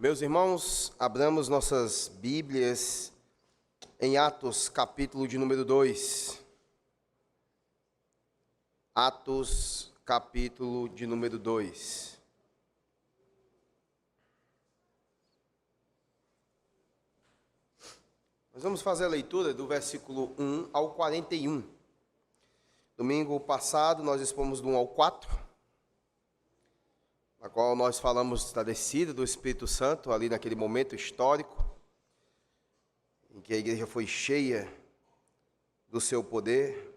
Meus irmãos, abramos nossas Bíblias em Atos, capítulo de número 2. Atos, capítulo de número 2. Nós vamos fazer a leitura do versículo 1 ao 41. Domingo passado nós expomos do 1 ao 4, na qual nós falamos da descida do Espírito Santo, ali naquele momento histórico, em que a igreja foi cheia do seu poder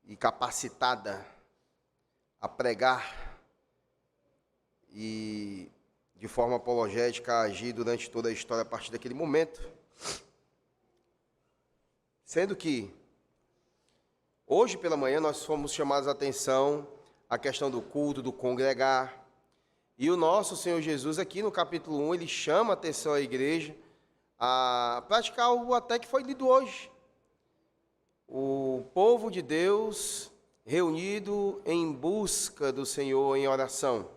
e capacitada a pregar e, de forma apologética, a agir durante toda a história a partir daquele momento. Sendo que, hoje pela manhã, nós fomos chamados a atenção a questão do culto, do congregar. E o nosso Senhor Jesus, aqui no capítulo 1, ele chama a atenção à igreja a praticar algo até que foi lido hoje. O povo de Deus reunido em busca do Senhor em oração.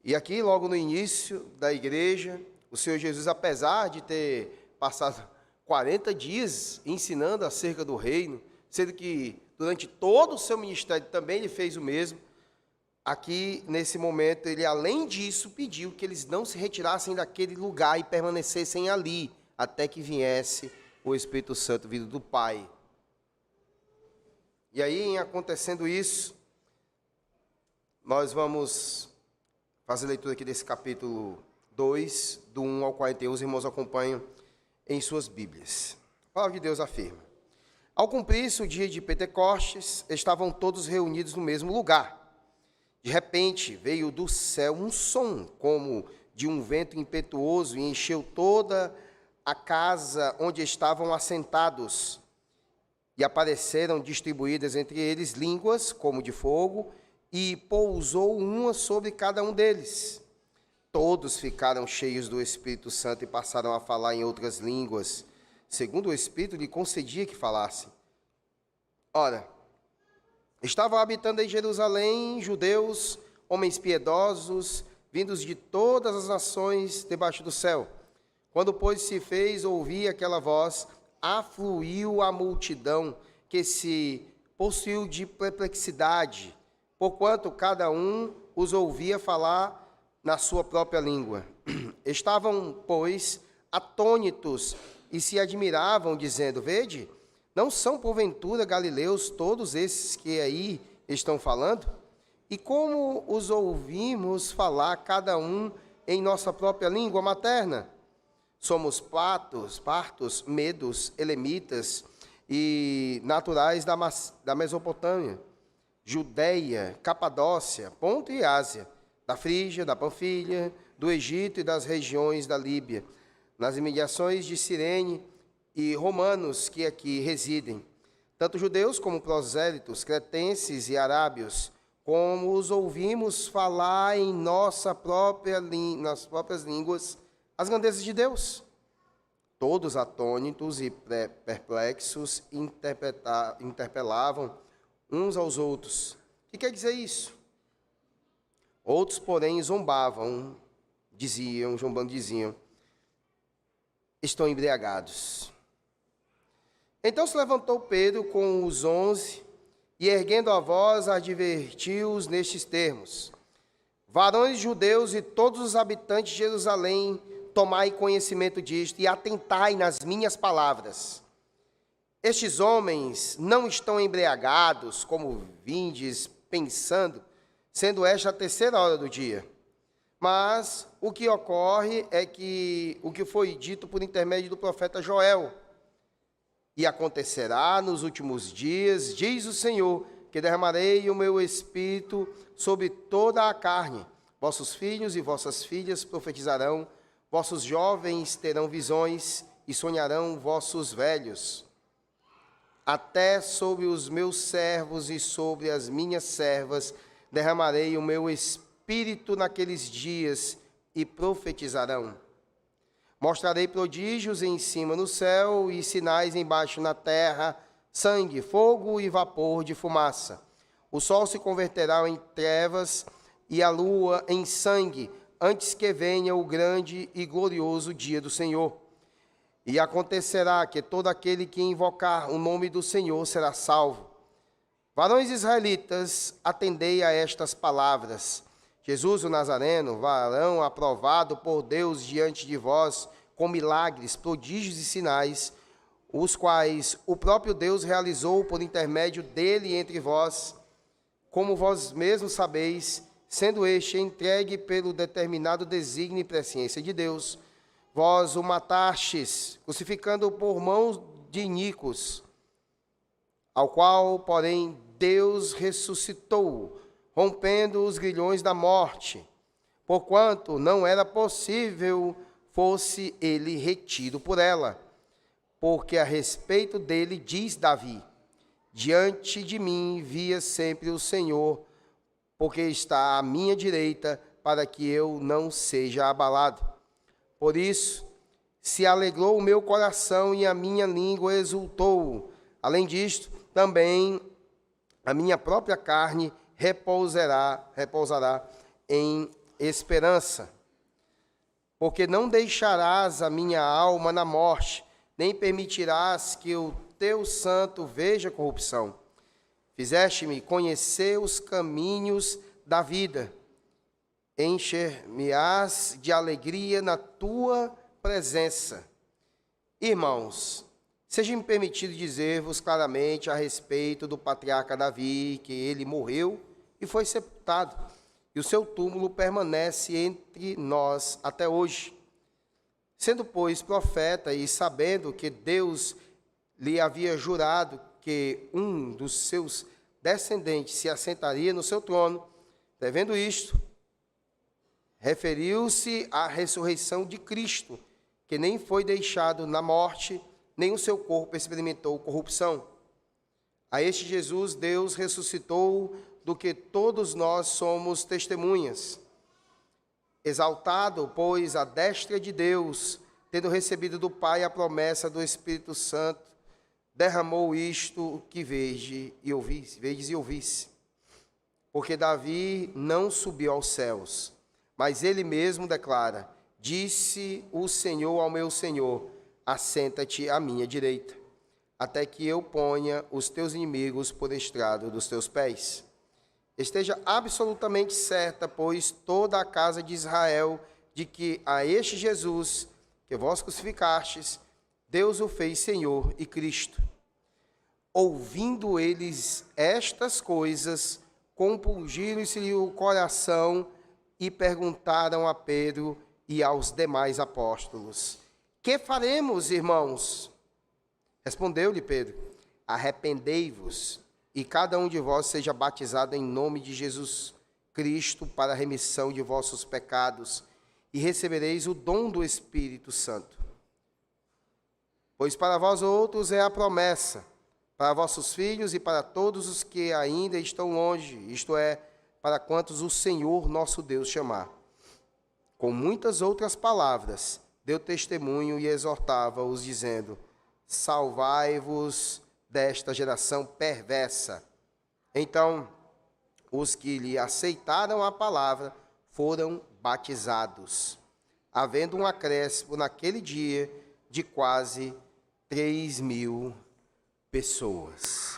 E aqui, logo no início da igreja, o Senhor Jesus, apesar de ter passado 40 dias ensinando acerca do reino, sendo que durante todo o seu ministério também ele fez o mesmo, aqui, nesse momento, ele, além disso, pediu que eles não se retirassem daquele lugar e permanecessem ali, até que viesse o Espírito Santo vindo do Pai. E aí, em acontecendo isso, nós vamos fazer a leitura aqui desse capítulo 2, do 1 ao 41, os irmãos acompanham em suas Bíblias. A palavra de Deus afirma: Ao cumprir-se o dia de Pentecostes, estavam todos reunidos no mesmo lugar. De repente, veio do céu um som, como de um vento impetuoso, e encheu toda a casa onde estavam assentados. E apareceram distribuídas entre eles línguas, como de fogo, e pousou uma sobre cada um deles. Todos ficaram cheios do Espírito Santo e passaram a falar em outras línguas, segundo o Espírito lhe concedia que falasse. Ora, estavam habitando em Jerusalém judeus, homens piedosos, vindos de todas as nações debaixo do céu. Quando, pois, se fez ouvir aquela voz, afluiu a multidão, que se possuiu de perplexidade, porquanto cada um os ouvia falar na sua própria língua. Estavam, pois, atônitos, e se admiravam, dizendo: Vede, não são porventura galileus todos esses que aí estão falando? E como os ouvimos falar cada um em nossa própria língua materna? Somos partos, medos, elemitas e naturais da Mesopotâmia, Judeia, Capadócia, Ponto e Ásia, da Frígia, da Panfilha, do Egito e das regiões da Líbia, nas imediações de Cirene, e romanos que aqui residem, tanto judeus como prosélitos, cretenses e arábios, como os ouvimos falar em nas próprias línguas as grandezas de Deus. Todos atônitos e perplexos interpelavam uns aos outros. O que quer dizer isso? Outros, porém, zombando diziam, estão embriagados. Então se levantou Pedro com os 11 e, erguendo a voz, advertiu-os nestes termos: Varões judeus e todos os habitantes de Jerusalém, tomai conhecimento disto e atentai nas minhas palavras. Estes homens não estão embriagados, como vindes pensando, sendo esta a 3ª hora do dia. Mas o que ocorre é que o que foi dito por intermédio do profeta Joel: E acontecerá nos últimos dias, diz o Senhor, que derramarei o meu Espírito sobre toda a carne. Vossos filhos e vossas filhas profetizarão, vossos jovens terão visões e sonharão vossos velhos. Até sobre os meus servos e sobre as minhas servas derramarei o meu Espírito naqueles dias e profetizarão. Mostrarei prodígios em cima no céu e sinais embaixo na terra, sangue, fogo e vapor de fumaça. O sol se converterá em trevas e a lua em sangue, antes que venha o grande e glorioso dia do Senhor. E acontecerá que todo aquele que invocar o nome do Senhor será salvo. Varões israelitas, atendei a estas palavras. Jesus o Nazareno, varão aprovado por Deus diante de vós, com milagres, prodígios e sinais, os quais o próprio Deus realizou por intermédio dele entre vós, como vós mesmos sabeis, sendo este entregue pelo determinado desígnio e presciência de Deus, vós o matastes, crucificando-o por mãos de iníquos, ao qual, porém, Deus ressuscitou, rompendo os grilhões da morte, porquanto não era possível fosse ele retido por ela. Porque a respeito dele diz Davi: diante de mim via sempre o Senhor, porque está à minha direita, para que eu não seja abalado. Por isso se alegrou o meu coração e a minha língua exultou. Além disto, também a minha própria carne repousará em esperança. Porque não deixarás a minha alma na morte, nem permitirás que o teu santo veja corrupção. Fizeste-me conhecer os caminhos da vida. Encher-me-ás de alegria na tua presença. Irmãos, seja-me permitido dizer-vos claramente a respeito do patriarca Davi, que ele morreu e foi sepultado, e o seu túmulo permanece entre nós até hoje. Sendo, pois, profeta e sabendo que Deus lhe havia jurado que um dos seus descendentes se assentaria no seu trono, prevendo isto, referiu-se à ressurreição de Cristo, que nem foi deixado na morte, nem o seu corpo experimentou corrupção. A este Jesus Deus ressuscitou, do que todos nós somos testemunhas. Exaltado, pois, à destra de Deus, tendo recebido do Pai a promessa do Espírito Santo, derramou isto que vedes e ouvisse. Porque Davi não subiu aos céus, mas ele mesmo declara: disse o Senhor ao meu Senhor, assenta-te à minha direita, até que eu ponha os teus inimigos por estrado dos teus pés. Esteja absolutamente certa, pois, toda a casa de Israel, de que a este Jesus, que vós crucificastes, Deus o fez Senhor e Cristo. Ouvindo eles estas coisas, compungiram-se o coração e perguntaram a Pedro e aos demais apóstolos: que faremos, irmãos? Respondeu-lhe Pedro: arrependei-vos, e cada um de vós seja batizado em nome de Jesus Cristo para a remissão de vossos pecados, e recebereis o dom do Espírito Santo. Pois para vós outros é a promessa, para vossos filhos e para todos os que ainda estão longe, isto é, para quantos o Senhor nosso Deus chamar. Com muitas outras palavras, deu testemunho e exortava-os, dizendo: salvai-vos desta geração perversa. Então, os que lhe aceitaram a palavra foram batizados, havendo um acréscimo naquele dia de quase 3.000 pessoas.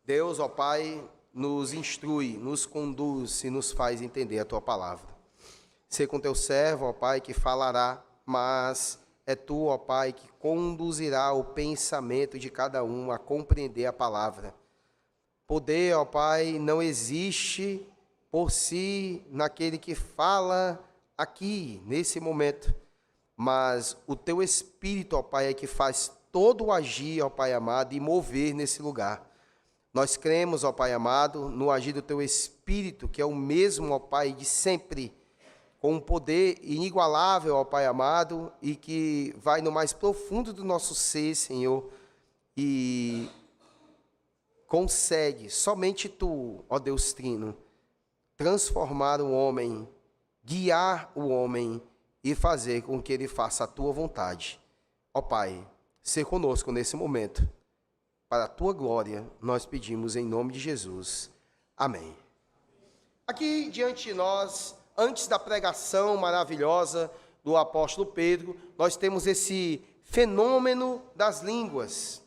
Deus, ó Pai, nos instrui, nos conduz e nos faz entender a Tua palavra. Sê com Teu servo, ó Pai, que falará, mas é Tu, ó Pai, que conduzirá o pensamento de cada um a compreender a palavra. Poder, ó Pai, não existe por si naquele que fala aqui, nesse momento, mas o Teu Espírito, ó Pai, é que faz todo o agir, ó Pai amado, e mover nesse lugar. Nós cremos, ó Pai amado, no agir do Teu Espírito, que é o mesmo, ó Pai, de sempre, com um poder inigualável, ó Pai amado, e que vai no mais profundo do nosso ser, Senhor, e consegue, somente Tu, ó Deus Trino, transformar o homem, guiar o homem e fazer com que ele faça a Tua vontade. Ó Pai, ser conosco nesse momento, para a Tua glória, nós pedimos em nome de Jesus. Amém. Aqui diante de nós, antes da pregação maravilhosa do apóstolo Pedro, nós temos esse fenômeno das línguas.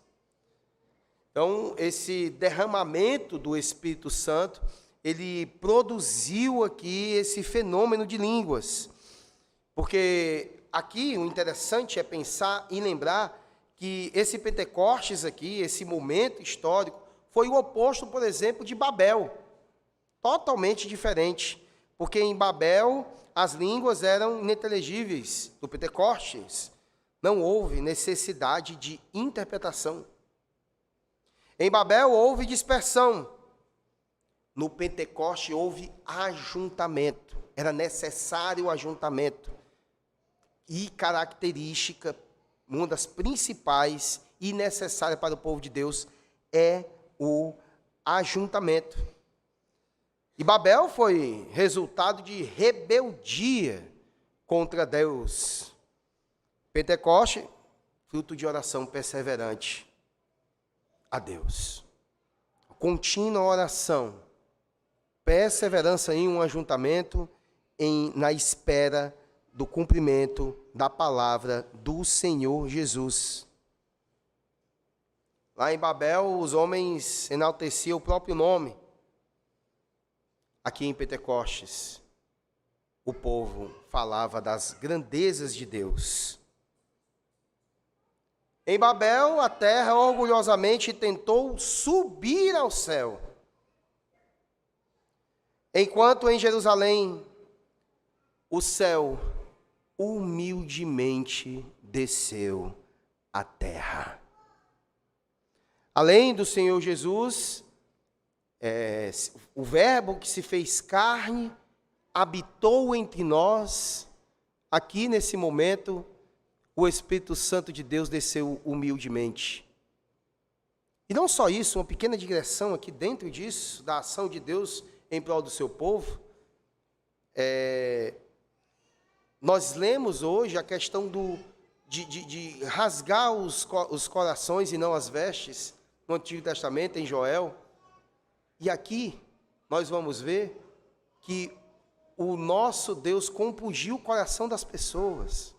Então, esse derramamento do Espírito Santo, ele produziu aqui esse fenômeno de línguas. Porque aqui o interessante é pensar e lembrar que esse Pentecostes aqui, esse momento histórico, foi o oposto, por exemplo, de Babel. Totalmente diferente. Porque em Babel as línguas eram ininteligíveis. No Pentecostes não houve necessidade de interpretação. Em Babel houve dispersão. No Pentecoste houve ajuntamento. Era necessário o ajuntamento. E característica, uma das principais e necessárias para o povo de Deus é o ajuntamento. E Babel foi resultado de rebeldia contra Deus. Pentecoste, fruto de oração perseverante a Deus. Contínua oração, perseverança em um ajuntamento, na espera do cumprimento da palavra do Senhor Jesus. Lá em Babel, os homens enalteciam o próprio nome. Aqui em Pentecostes, o povo falava das grandezas de Deus. Em Babel, a terra orgulhosamente tentou subir ao céu, enquanto em Jerusalém, o céu humildemente desceu à terra. Além do Senhor Jesus, o Verbo que se fez carne, habitou entre nós. Aqui nesse momento, o Espírito Santo de Deus desceu humildemente. E não só isso, uma pequena digressão aqui dentro disso, da ação de Deus em prol do seu povo. Nós lemos hoje a questão de rasgar os corações e não as vestes, no Antigo Testamento, em Joel. E aqui nós vamos ver que o nosso Deus compungiu o coração das pessoas,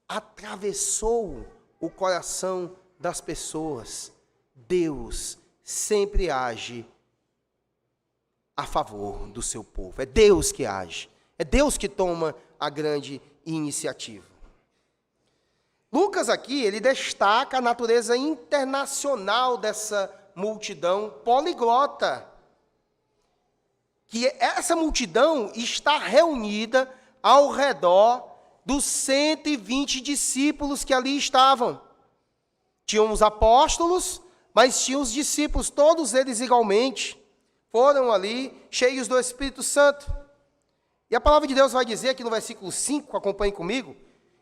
atravessou o coração das pessoas. Deus sempre age a favor do seu povo. É Deus que age. É Deus que toma a grande iniciativa. Lucas aqui, ele destaca a natureza internacional dessa multidão poliglota. Que essa multidão está reunida ao redor dos 120 discípulos que ali estavam. Tinham os apóstolos, mas tinham os discípulos, todos eles igualmente, foram ali cheios do Espírito Santo. E a palavra de Deus vai dizer aqui no versículo 5, acompanhe comigo,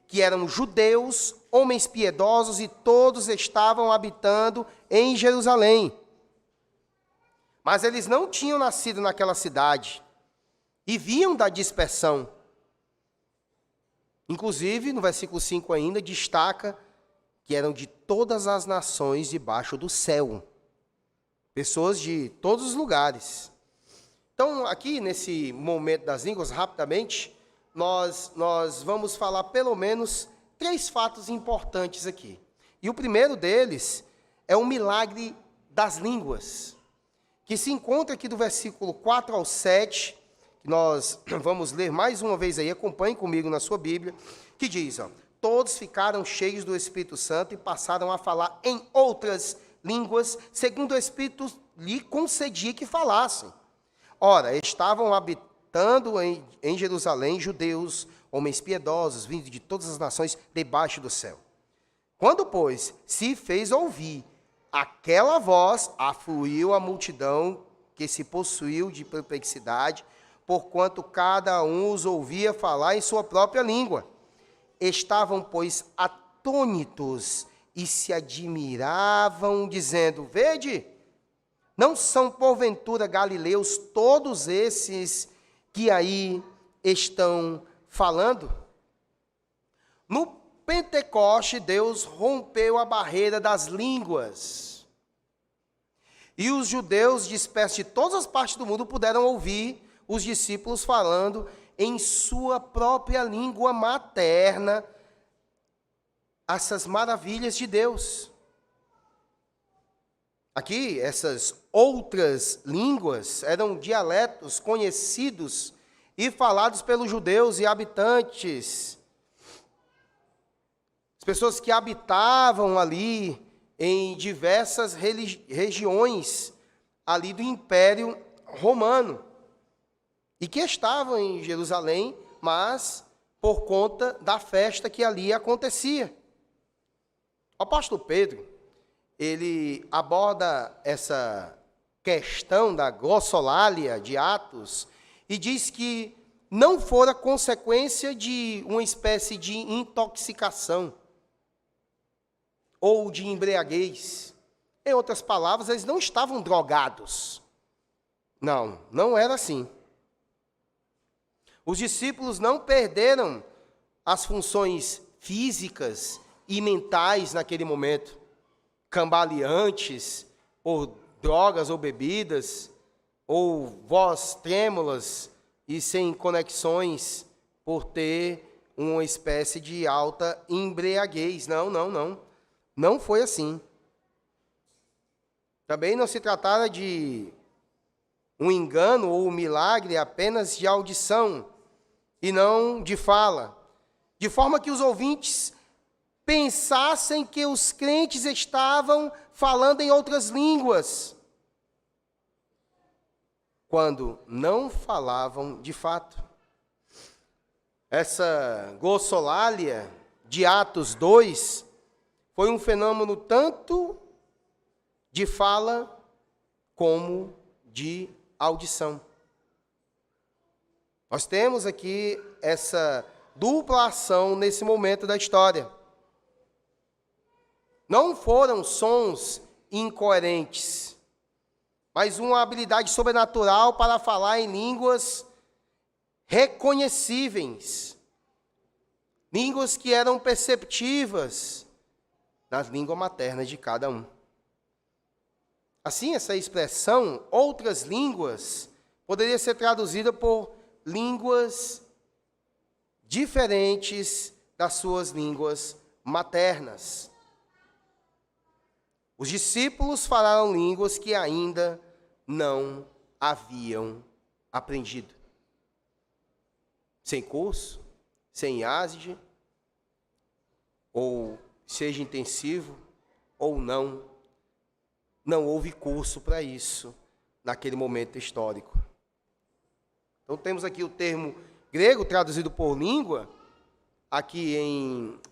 que eram judeus, homens piedosos, e todos estavam habitando em Jerusalém. Mas eles não tinham nascido naquela cidade e vinham da dispersão. Inclusive, no versículo 5 ainda, destaca que eram de todas as nações debaixo do céu. Pessoas de todos os lugares. Então, aqui nesse momento das línguas, rapidamente, nós vamos falar pelo menos 3 fatos importantes aqui. E o primeiro deles é o milagre das línguas, que se encontra aqui do versículo 4 ao 7, que nós vamos ler mais uma vez aí, acompanhe comigo na sua Bíblia, que diz, todos ficaram cheios do Espírito Santo e passaram a falar em outras línguas, segundo o Espírito lhe concedia que falassem. Ora, estavam habitando em Jerusalém judeus, homens piedosos, vindos de todas as nações debaixo do céu. Quando, pois, se fez ouvir aquela voz, afluiu a multidão que se possuiu de perplexidade, porquanto cada um os ouvia falar em sua própria língua. Estavam, pois, atônitos e se admiravam, dizendo, vede, não são porventura galileus todos esses que aí estão falando? No Pentecoste, Deus rompeu a barreira das línguas. E os judeus dispersos de todas as partes do mundo puderam ouvir os discípulos falando em sua própria língua materna essas maravilhas de Deus. Aqui, essas outras línguas eram dialetos conhecidos e falados pelos judeus e habitantes. As pessoas que habitavam ali em diversas regiões ali do Império Romano e que estavam em Jerusalém, mas por conta da festa que ali acontecia. O apóstolo Pedro, ele aborda essa questão da glossolalia de Atos e diz que não fora consequência de uma espécie de intoxicação ou de embriaguez. Em outras palavras, eles não estavam drogados. Não, não era assim. Os discípulos não perderam as funções físicas e mentais naquele momento, cambaleantes, por drogas ou bebidas, ou voz trêmulas e sem conexões, por ter uma espécie de alta embriaguez. Não, não, não. Não foi assim. Também não se tratava de um engano ou um milagre apenas de audição e não de fala, de forma que os ouvintes pensassem que os crentes estavam falando em outras línguas, quando não falavam de fato. Essa glossolalia de Atos 2 foi um fenômeno tanto de fala como de audição. Nós temos aqui essa dupla ação nesse momento da história. Não foram sons incoerentes, mas uma habilidade sobrenatural para falar em línguas reconhecíveis, línguas que eram perceptivas nas línguas maternas de cada um. Assim, essa expressão, outras línguas, poderia ser traduzida por línguas diferentes das suas línguas maternas. Os discípulos falaram línguas que ainda não haviam aprendido. Sem curso, sem IASD, ou seja intensivo, ou não houve curso para isso naquele momento histórico. Então temos aqui o termo grego traduzido por língua, aqui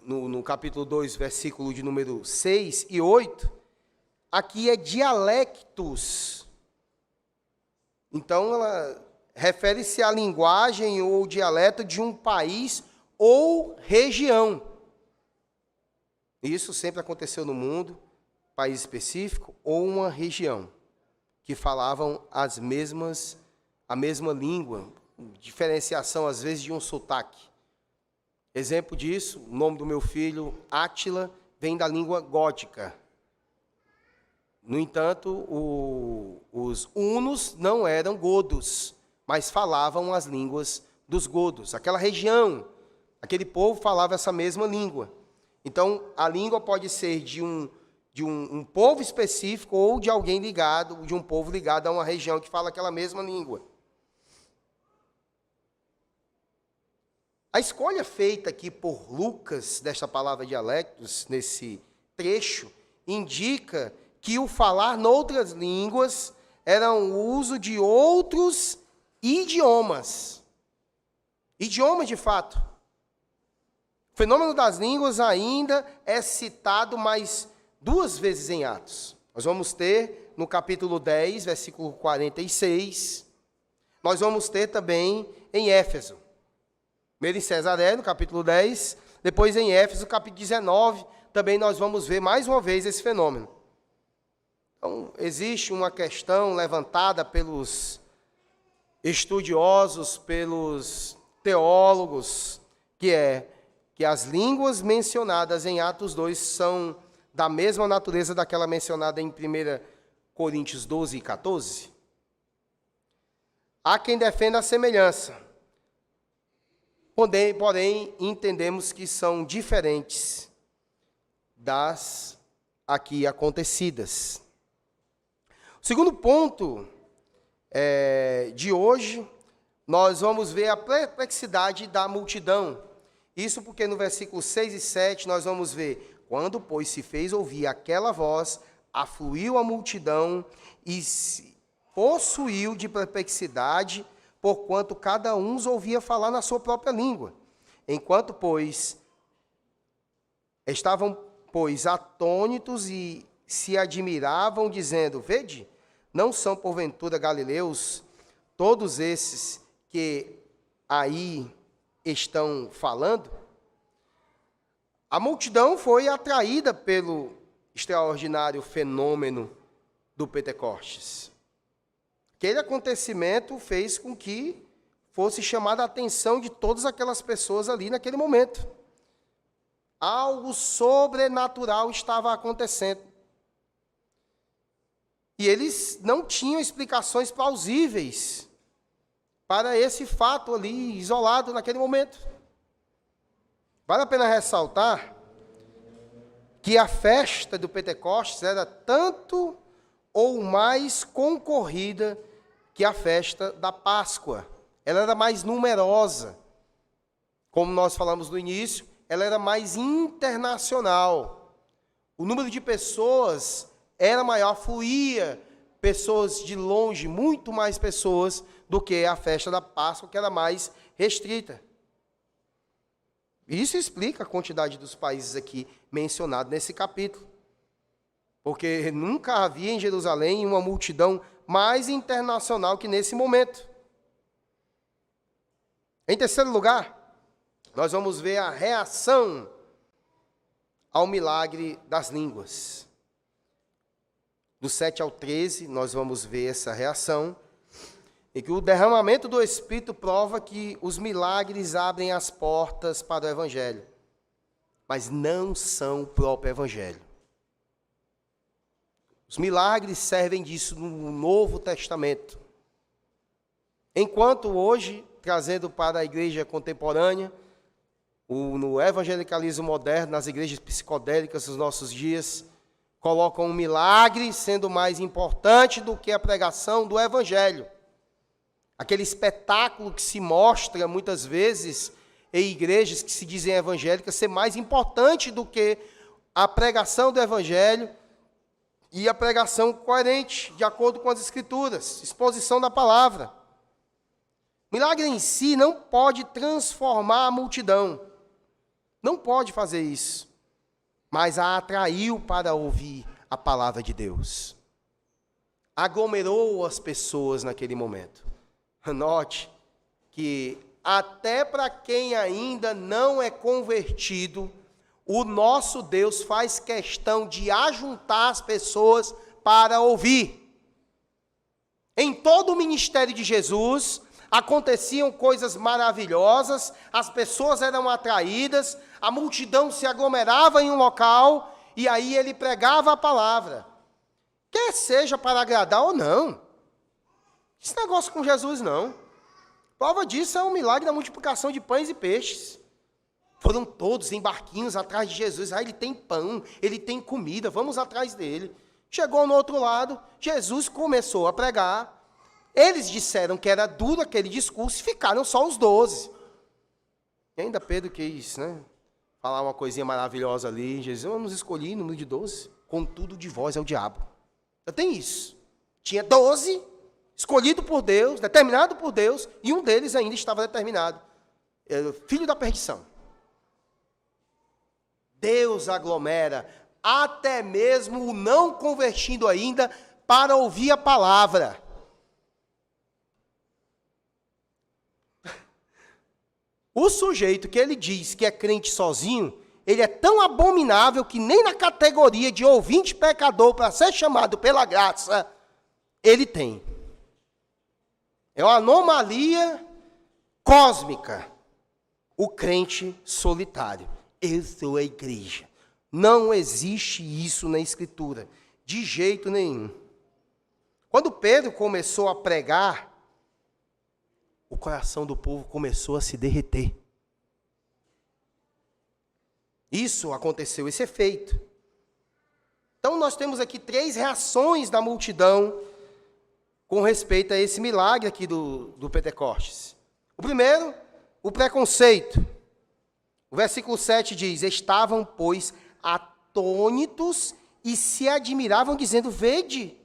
no capítulo 2, versículo de número 6 e 8, aqui é dialectos. Então ela refere-se à linguagem ou dialeto de um país ou região. Isso sempre aconteceu no mundo, país específico ou uma região, que falavam a mesma língua, diferenciação às vezes de um sotaque. Exemplo disso, o nome do meu filho, Átila, vem da língua gótica. No entanto, os hunos não eram godos, mas falavam as línguas dos godos. Aquela região, aquele povo falava essa mesma língua. Então, a língua pode ser de um povo específico ou de alguém ligado, de um povo ligado a uma região que fala aquela mesma língua. A escolha feita aqui por Lucas, desta palavra dialectos, nesse trecho, indica que o falar noutras línguas era o uso de outros idiomas. Idiomas, de fato. O fenômeno das línguas ainda é citado mais 2 vezes em Atos. Nós vamos ter no capítulo 10, versículo 46. Nós vamos ter também em Éfeso. Primeiro em Cesareia, no capítulo 10. Depois em Éfeso, capítulo 19. Também nós vamos ver mais uma vez esse fenômeno. Então, existe uma questão levantada pelos estudiosos, pelos teólogos, que é que as línguas mencionadas em Atos 2 são da mesma natureza daquela mencionada em 1 Coríntios 12 e 14. Há quem defenda a semelhança, Porém, entendemos que são diferentes das aqui acontecidas. O segundo ponto de hoje, nós vamos ver a perplexidade da multidão. Isso porque no versículo 6 e 7 nós vamos ver: quando, pois, se fez ouvir aquela voz, afluiu a multidão e se possuiu de perplexidade, porquanto cada um os ouvia falar na sua própria língua. Enquanto, pois, estavam, pois, atônitos e se admiravam, dizendo: vede, não são porventura galileus todos esses que aí estão falando? A multidão foi atraída pelo extraordinário fenômeno do Pentecostes. Aquele acontecimento fez com que fosse chamada a atenção de todas aquelas pessoas ali naquele momento. Algo sobrenatural estava acontecendo. E eles não tinham explicações plausíveis para esse fato ali, isolado naquele momento. Vale a pena ressaltar que a festa do Pentecostes era tanto ou mais concorrida que a festa da Páscoa. Ela era mais numerosa. Como nós falamos no início, ela era mais internacional. O número de pessoas era maior, fluía pessoas de longe, muito mais pessoas do que a festa da Páscoa, que era mais restrita. Isso explica a quantidade dos países aqui mencionados nesse capítulo. Porque nunca havia em Jerusalém uma multidão mais internacional que nesse momento. Em terceiro lugar, nós vamos ver a reação ao milagre das línguas. Do 7 ao 13, nós vamos ver essa reação, e que o derramamento do Espírito prova que os milagres abrem as portas para o Evangelho, mas não são o próprio Evangelho. Os milagres servem disso no Novo Testamento. Enquanto hoje, trazendo para a igreja contemporânea, no evangelicalismo moderno, nas igrejas psicodélicas dos nossos dias, colocam o milagre sendo mais importante do que a pregação do Evangelho. Aquele espetáculo que se mostra muitas vezes em igrejas que se dizem evangélicas ser mais importante do que a pregação do Evangelho e a pregação coerente, de acordo com as Escrituras, exposição da palavra. Milagre em si não pode transformar a multidão, não pode fazer isso, mas a atraiu para ouvir a palavra de Deus. Aglomerou as pessoas naquele momento. Note que até para quem ainda não é convertido, o nosso Deus faz questão de ajuntar as pessoas para ouvir. Em todo o ministério de Jesus, aconteciam coisas maravilhosas, as pessoas eram atraídas, a multidão se aglomerava em um local, e aí ele pregava a palavra. Quer seja para agradar ou não. Esse negócio com Jesus, não. Prova disso é o milagre da multiplicação de pães e peixes. Foram todos em barquinhos atrás de Jesus. Ele tem pão, ele tem comida, vamos atrás dele. Chegou no outro lado, Jesus começou a pregar. Eles disseram que era duro aquele discurso e ficaram só os 12. E ainda Pedro quis, falar uma coisinha maravilhosa ali. Jesus, eu nos escolhi número de 12. Contudo, de vós é o diabo. Já tem isso. Tinha 12, escolhido por Deus, determinado por Deus, e um deles ainda estava determinado. Era o filho da perdição. Deus aglomera até mesmo o não convertido ainda para ouvir a palavra. O sujeito que ele diz que é crente sozinho, ele é tão abominável que nem na categoria de ouvinte pecador para ser chamado pela graça, ele tem. É uma anomalia cósmica. O crente solitário. Eu sou a igreja. Não existe isso na Escritura, de jeito nenhum. Quando Pedro começou a pregar, o coração do povo começou a se derreter. Isso aconteceu, esse efeito. Então, nós temos aqui 3 reações da multidão com respeito a esse milagre aqui do Pentecostes. O primeiro, o preconceito. O versículo 7 diz: estavam, pois, atônitos e se admiravam, dizendo: vede,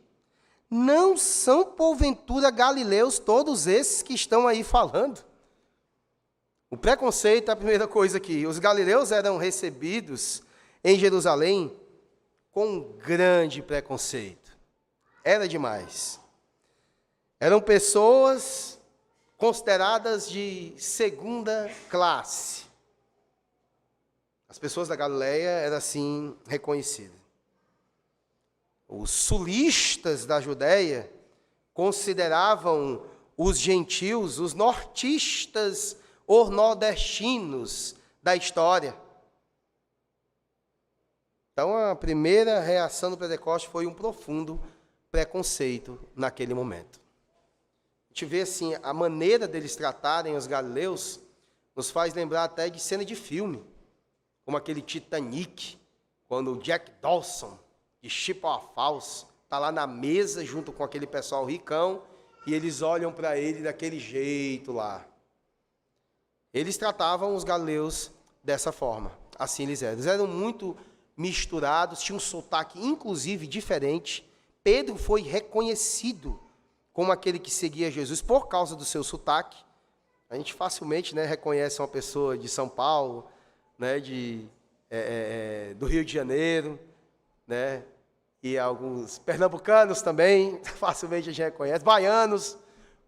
não são porventura galileus todos esses que estão aí falando? O preconceito é a primeira coisa aqui. Os galileus eram recebidos em Jerusalém com grande preconceito. Era demais. Eram pessoas consideradas de segunda classe. As pessoas da Galileia eram assim reconhecidas. Os sulistas da Judéia consideravam os gentios os nortistas ou nordestinos da história. Então, a primeira reação do Pentecostes foi um profundo preconceito naquele momento. A gente vê assim, a maneira deles tratarem os galileus nos faz lembrar até de cena de filme, como aquele Titanic, quando o Jack Dawson, de Chippewa Falls, está lá na mesa junto com aquele pessoal ricão, e eles olham para ele daquele jeito lá. Eles tratavam os galileus dessa forma, assim eles eram. Eles eram muito misturados, tinham um sotaque inclusive diferente. Pedro foi reconhecido como aquele que seguia Jesus por causa do seu sotaque. A gente facilmente, reconhece uma pessoa de São Paulo, do Rio de Janeiro, e alguns pernambucanos também, facilmente a gente reconhece, baianos,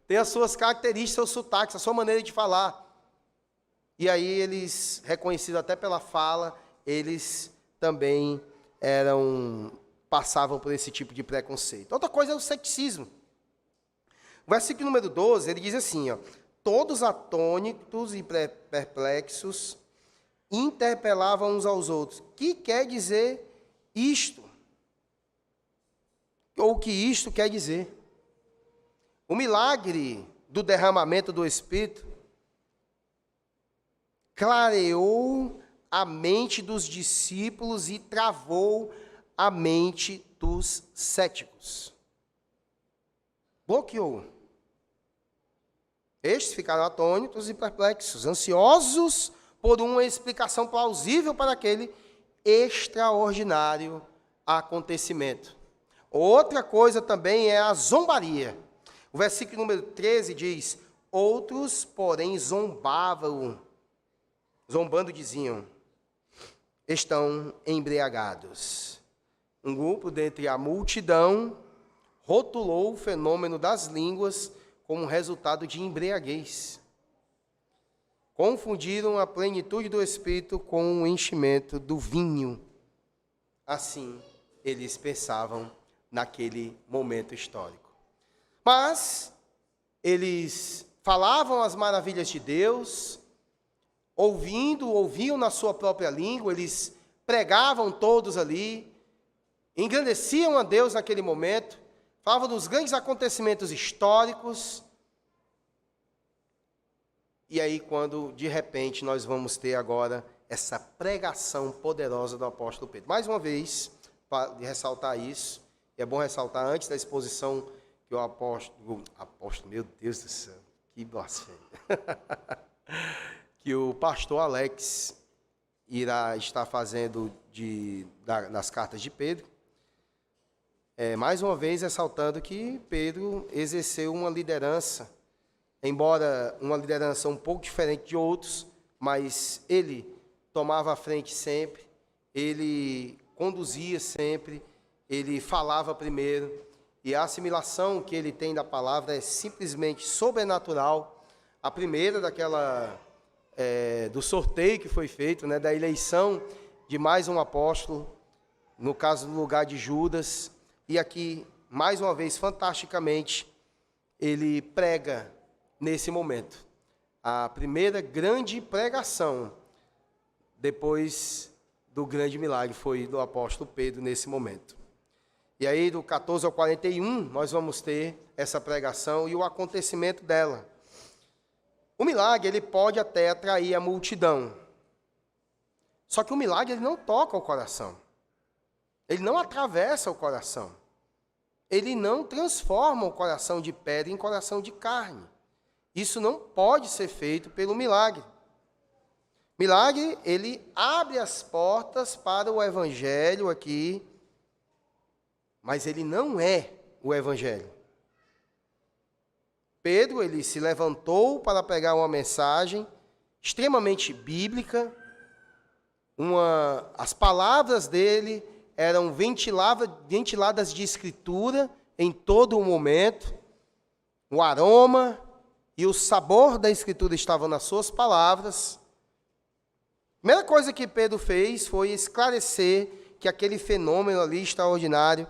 tem as suas características, seus sotaques, a sua maneira de falar. E aí eles, reconhecidos até pela fala, eles também passavam por esse tipo de preconceito. Outra coisa é o ceticismo. O versículo número 12, ele diz assim, todos atônitos e perplexos interpelavam uns aos outros. O que quer dizer isto? Ou o que isto quer dizer? O milagre do derramamento do Espírito clareou a mente dos discípulos e travou a mente dos céticos. Bloqueou. Estes ficaram atônitos e perplexos, ansiosos por uma explicação plausível para aquele extraordinário acontecimento. Outra coisa também é a zombaria. O versículo número 13 diz: outros, porém, zombando diziam: estão embriagados. Um grupo dentre a multidão rotulou o fenômeno das línguas como resultado de embriaguez. Confundiram a plenitude do Espírito com o enchimento do vinho. Assim, eles pensavam naquele momento histórico. Mas eles falavam as maravilhas de Deus, ouviam na sua própria língua, eles pregavam todos ali, engrandeciam a Deus naquele momento, falavam dos grandes acontecimentos históricos. E aí, quando de repente nós vamos ter agora essa pregação poderosa do apóstolo Pedro. Mais uma vez, para ressaltar isso, é bom ressaltar antes da exposição que o apóstolo, meu Deus do céu, que blasfêmia, que o pastor Alex irá estar fazendo das cartas de Pedro. Mais uma vez ressaltando que Pedro exerceu uma liderança, embora uma liderança um pouco diferente de outros, mas ele tomava a frente sempre, ele conduzia sempre, ele falava primeiro, e a assimilação que ele tem da palavra é simplesmente sobrenatural. A primeira do sorteio que foi feito, da eleição de mais um apóstolo, no caso no lugar de Judas, e aqui, mais uma vez, fantasticamente, ele prega nesse momento. A primeira grande pregação, depois do grande milagre, foi do apóstolo Pedro nesse momento. E aí, do 14 ao 41, nós vamos ter essa pregação e o acontecimento dela. O milagre, ele pode até atrair a multidão, Só que o milagre ele não toca o coração. Ele não atravessa o coração. Ele não transforma o coração de pedra em coração de carne. Isso não pode ser feito pelo milagre. Milagre, ele abre as portas para o evangelho aqui, mas ele não é o evangelho. Pedro, ele se levantou para pregar uma mensagem extremamente bíblica. As palavras dele eram ventiladas de escritura em todo o momento. O aroma e o sabor da escritura estavam nas suas palavras. A primeira coisa que Pedro fez foi esclarecer que aquele fenômeno ali extraordinário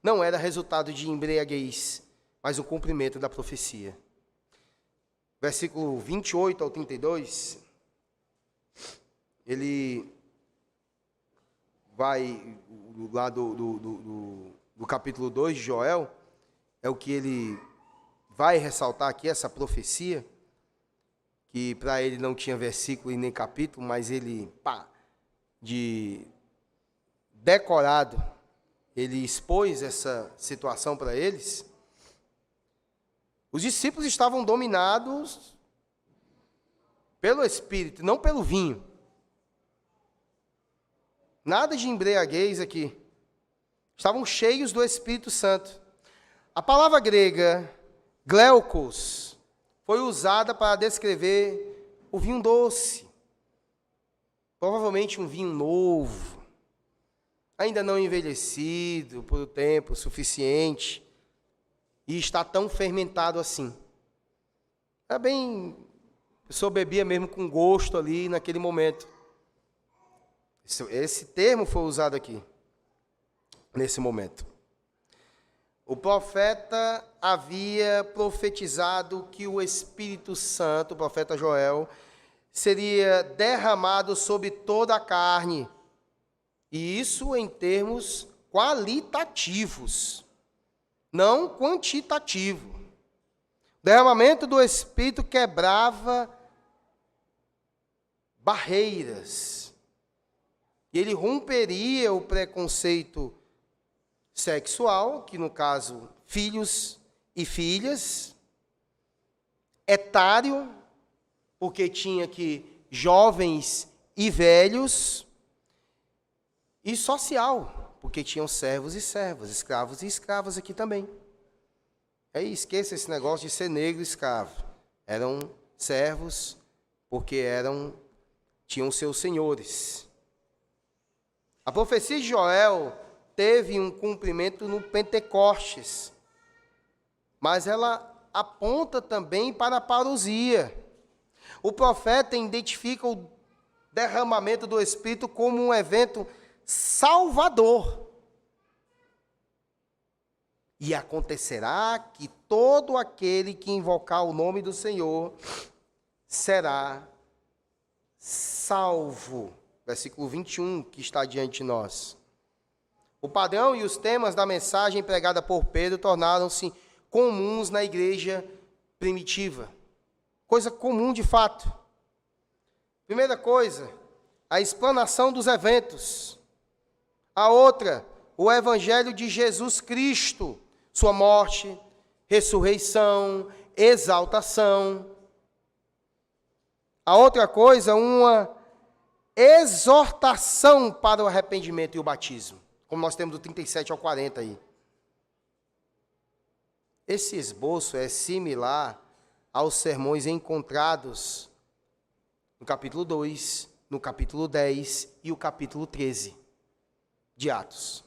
não era resultado de embriaguez, mas o cumprimento da profecia. Versículo 28 ao 32, ele vai, lá do capítulo 2 de Joel, é o que ele vai ressaltar aqui, essa profecia, que para ele não tinha versículo e nem capítulo, mas ele, de decorado, ele expôs essa situação para eles. Os discípulos estavam dominados pelo Espírito, não pelo vinho. Nada de embriaguez aqui. Estavam cheios do Espírito Santo. A palavra grega, gleukos, foi usada para descrever o vinho doce. Provavelmente um vinho novo, ainda não envelhecido por tempo suficiente, e está tão fermentado assim. A pessoa bebia mesmo com gosto ali naquele momento. Esse termo foi usado aqui, nesse momento. O profeta havia profetizado que o Espírito Santo, o profeta Joel, seria derramado sobre toda a carne. E isso em termos qualitativos, não quantitativo. O derramamento do Espírito quebrava barreiras. E ele romperia o preconceito sexual, que no caso, filhos e filhas, etário, porque tinha aqui jovens e velhos, e social, porque tinham servos e servas, escravos e escravas aqui também. Esqueça esse negócio de ser negro e escravo. Eram servos, porque tinham seus senhores. A profecia de Joel teve um cumprimento no Pentecostes, mas ela aponta também para a parousia. O profeta identifica o derramamento do Espírito como um evento salvador. E acontecerá que todo aquele que invocar o nome do Senhor será salvo. Versículo 21, que está diante de nós. O padrão e os temas da mensagem pregada por Pedro tornaram-se comuns na igreja primitiva. Coisa comum de fato. Primeira coisa, a explanação dos eventos. A outra, o evangelho de Jesus Cristo, sua morte, ressurreição, exaltação. A outra coisa, uma exortação para o arrependimento e o batismo, como nós temos do 37 ao 40 aí. Esse esboço é similar aos sermões encontrados no capítulo 2, no capítulo 10 e o capítulo 13 de Atos.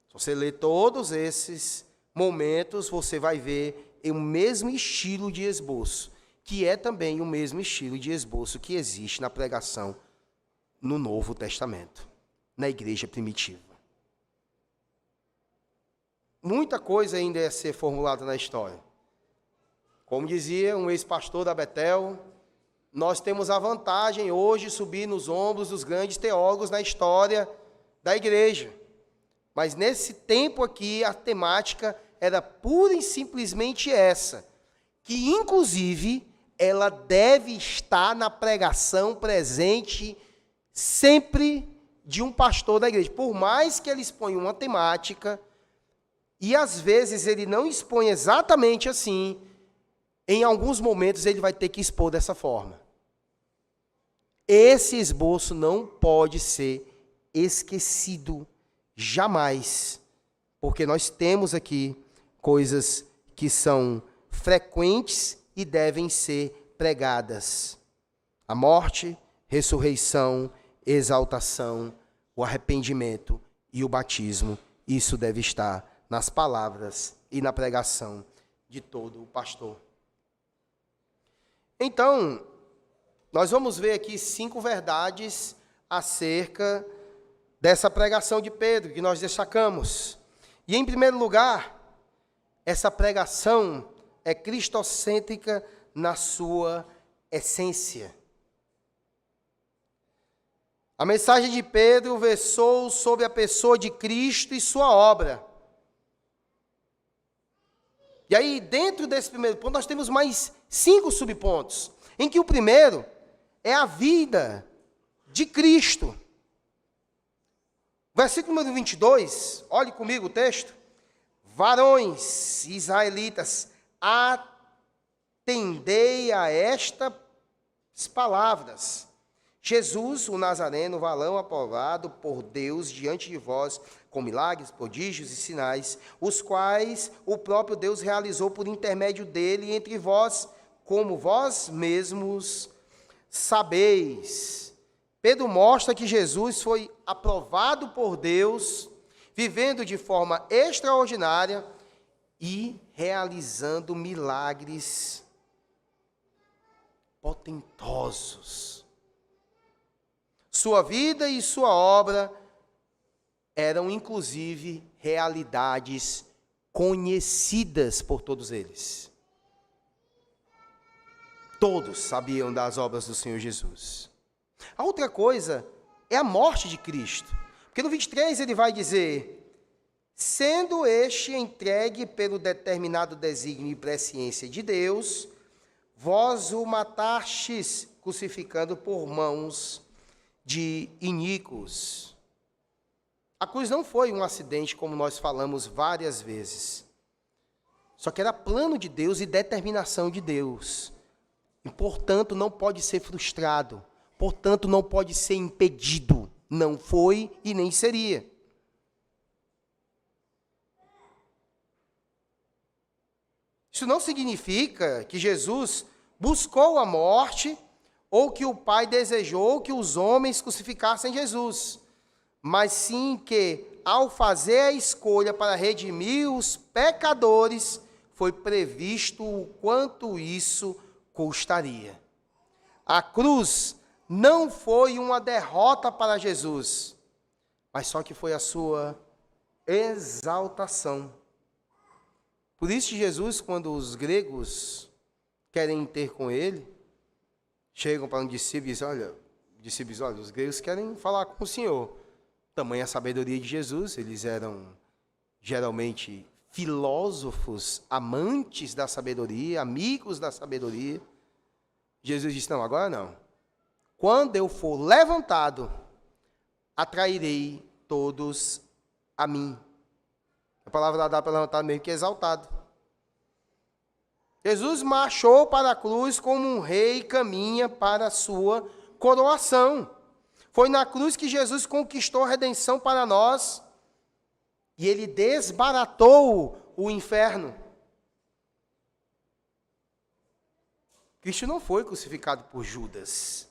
Se você ler todos esses momentos, você vai ver o mesmo estilo de esboço, que é também o mesmo estilo de esboço que existe na pregação no Novo Testamento, na igreja primitiva. Muita coisa ainda é a ser formulada na história. Como dizia um ex-pastor da Betel, nós temos a vantagem hoje de subir nos ombros dos grandes teólogos na história da igreja. Mas nesse tempo aqui, a temática era pura e simplesmente essa, que inclusive ela deve estar na pregação presente sempre de um pastor da igreja. Por mais que ele exponha uma temática, e às vezes ele não expõe exatamente assim, em alguns momentos ele vai ter que expor dessa forma. Esse esboço não pode ser esquecido jamais, porque nós temos aqui coisas que são frequentes e devem ser pregadas. A morte, ressurreição, exaltação, o arrependimento e o batismo. Isso deve estar nas palavras e na pregação de todo o pastor. Então, nós vamos ver aqui 5 verdades acerca dessa pregação de Pedro, que nós destacamos. E, em primeiro lugar, essa pregação é cristocêntrica na sua essência. A mensagem de Pedro versou sobre a pessoa de Cristo e sua obra. E aí, dentro desse primeiro ponto, nós temos mais 5 subpontos, em que o primeiro é a vida de Cristo. Versículo número 22, olhe comigo o texto. Varões israelitas, atendei a estas palavras. Jesus, o Nazareno, varão aprovado por Deus diante de vós, com milagres, prodígios e sinais, os quais o próprio Deus realizou por intermédio dele entre vós, como vós mesmos sabeis. Pedro mostra que Jesus foi aprovado por Deus, vivendo de forma extraordinária e realizando milagres potentosos. Sua vida e sua obra eram, inclusive, realidades conhecidas por todos eles. Todos sabiam das obras do Senhor Jesus. A outra coisa é a morte de Cristo. Porque no 23 ele vai dizer: sendo este entregue pelo determinado desígnio e presciência de Deus, vós o matastes, crucificando por mãos de iníquos. A cruz não foi um acidente, como nós falamos várias vezes. Só que era plano de Deus e determinação de Deus. E, portanto, não pode ser frustrado. Portanto, não pode ser impedido. Não foi e nem seria. Isso não significa que Jesus buscou a morte ou que o Pai desejou que os homens crucificassem Jesus, mas sim que, ao fazer a escolha para redimir os pecadores, foi previsto o quanto isso custaria. A cruz não foi uma derrota para Jesus, mas só que foi a sua exaltação. Por isso que Jesus, quando os gregos querem ter com ele, chegam para um discípulo e dizem, olha, os gregos querem falar com o Senhor. Tamanha sabedoria de Jesus, eles eram geralmente filósofos, amantes da sabedoria, amigos da sabedoria. Jesus disse, não, agora não. Quando eu for levantado, atrairei todos a mim. A palavra dá para levantar meio que exaltado. Jesus marchou para a cruz como um rei e caminha para a sua coroação. Foi na cruz que Jesus conquistou a redenção para nós e ele desbaratou o inferno. Cristo não foi crucificado por Judas.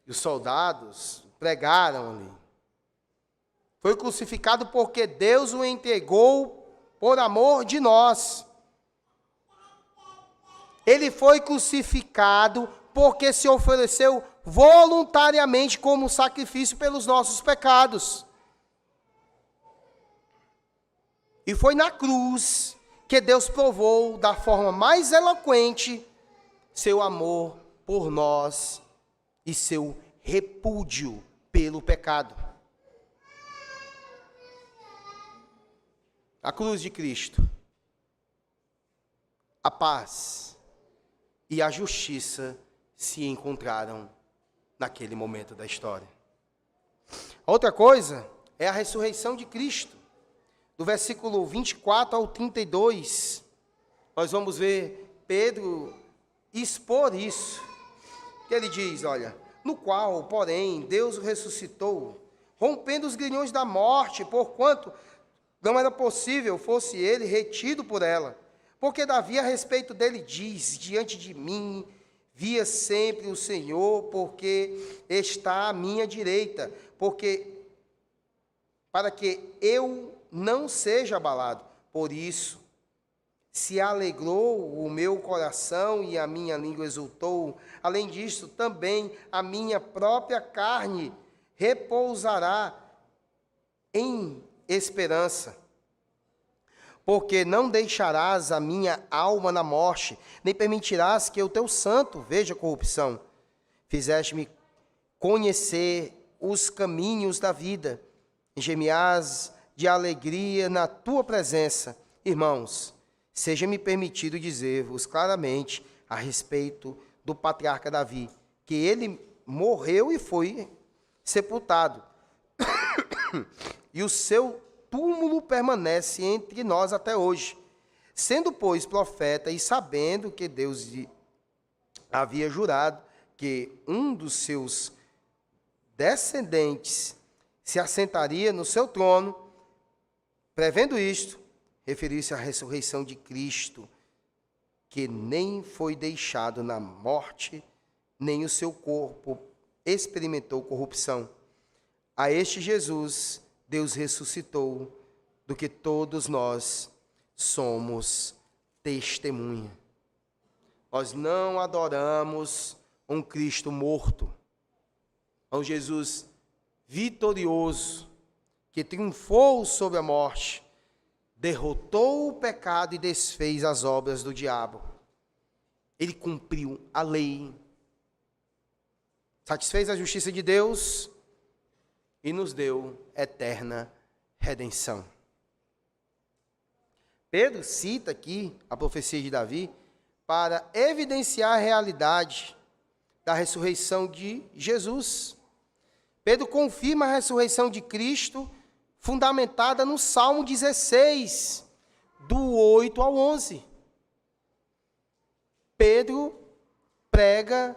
E os soldados pregaram ali. Foi crucificado porque Deus o entregou por amor de nós. Ele foi crucificado porque se ofereceu voluntariamente como sacrifício pelos nossos pecados. E foi na cruz que Deus provou da forma mais eloquente seu amor por nós e seu repúdio pelo pecado. A cruz de Cristo, a paz e a justiça se encontraram naquele momento da história. Outra coisa é a ressurreição de Cristo. Do versículo 24 ao 32, nós vamos ver Pedro expor isso. Que ele diz, olha, no qual, porém, Deus o ressuscitou, rompendo os grilhões da morte, porquanto não era possível fosse ele retido por ela. Porque Davi, a respeito dele, diz, diante de mim, via sempre o Senhor, porque está à minha direita, para que eu não seja abalado. Por isso, se alegrou o meu coração e a minha língua exultou. Além disto, também a minha própria carne repousará em esperança. Porque não deixarás a minha alma na morte, nem permitirás que o teu santo veja corrupção. Fizeste-me conhecer os caminhos da vida, gemiás de alegria na tua presença. Irmãos, seja-me permitido dizer-vos claramente a respeito do patriarca Davi, que ele morreu e foi sepultado, e o seu túmulo permanece entre nós até hoje. Sendo, pois, profeta e sabendo que Deus havia jurado que um dos seus descendentes se assentaria no seu trono, prevendo isto, referiu-se à ressurreição de Cristo, que nem foi deixado na morte, nem o seu corpo experimentou corrupção. A este Jesus, Deus ressuscitou, do que todos nós somos testemunha. Nós não adoramos um Cristo morto, um Jesus vitorioso, que triunfou sobre a morte, derrotou o pecado e desfez as obras do diabo. Ele cumpriu a lei, satisfez a justiça de Deus e nos deu eterna redenção. Pedro cita aqui a profecia de Davi para evidenciar a realidade da ressurreição de Jesus. Pedro confirma a ressurreição de Cristo, fundamentada no Salmo 16, do 8 ao 11. Pedro prega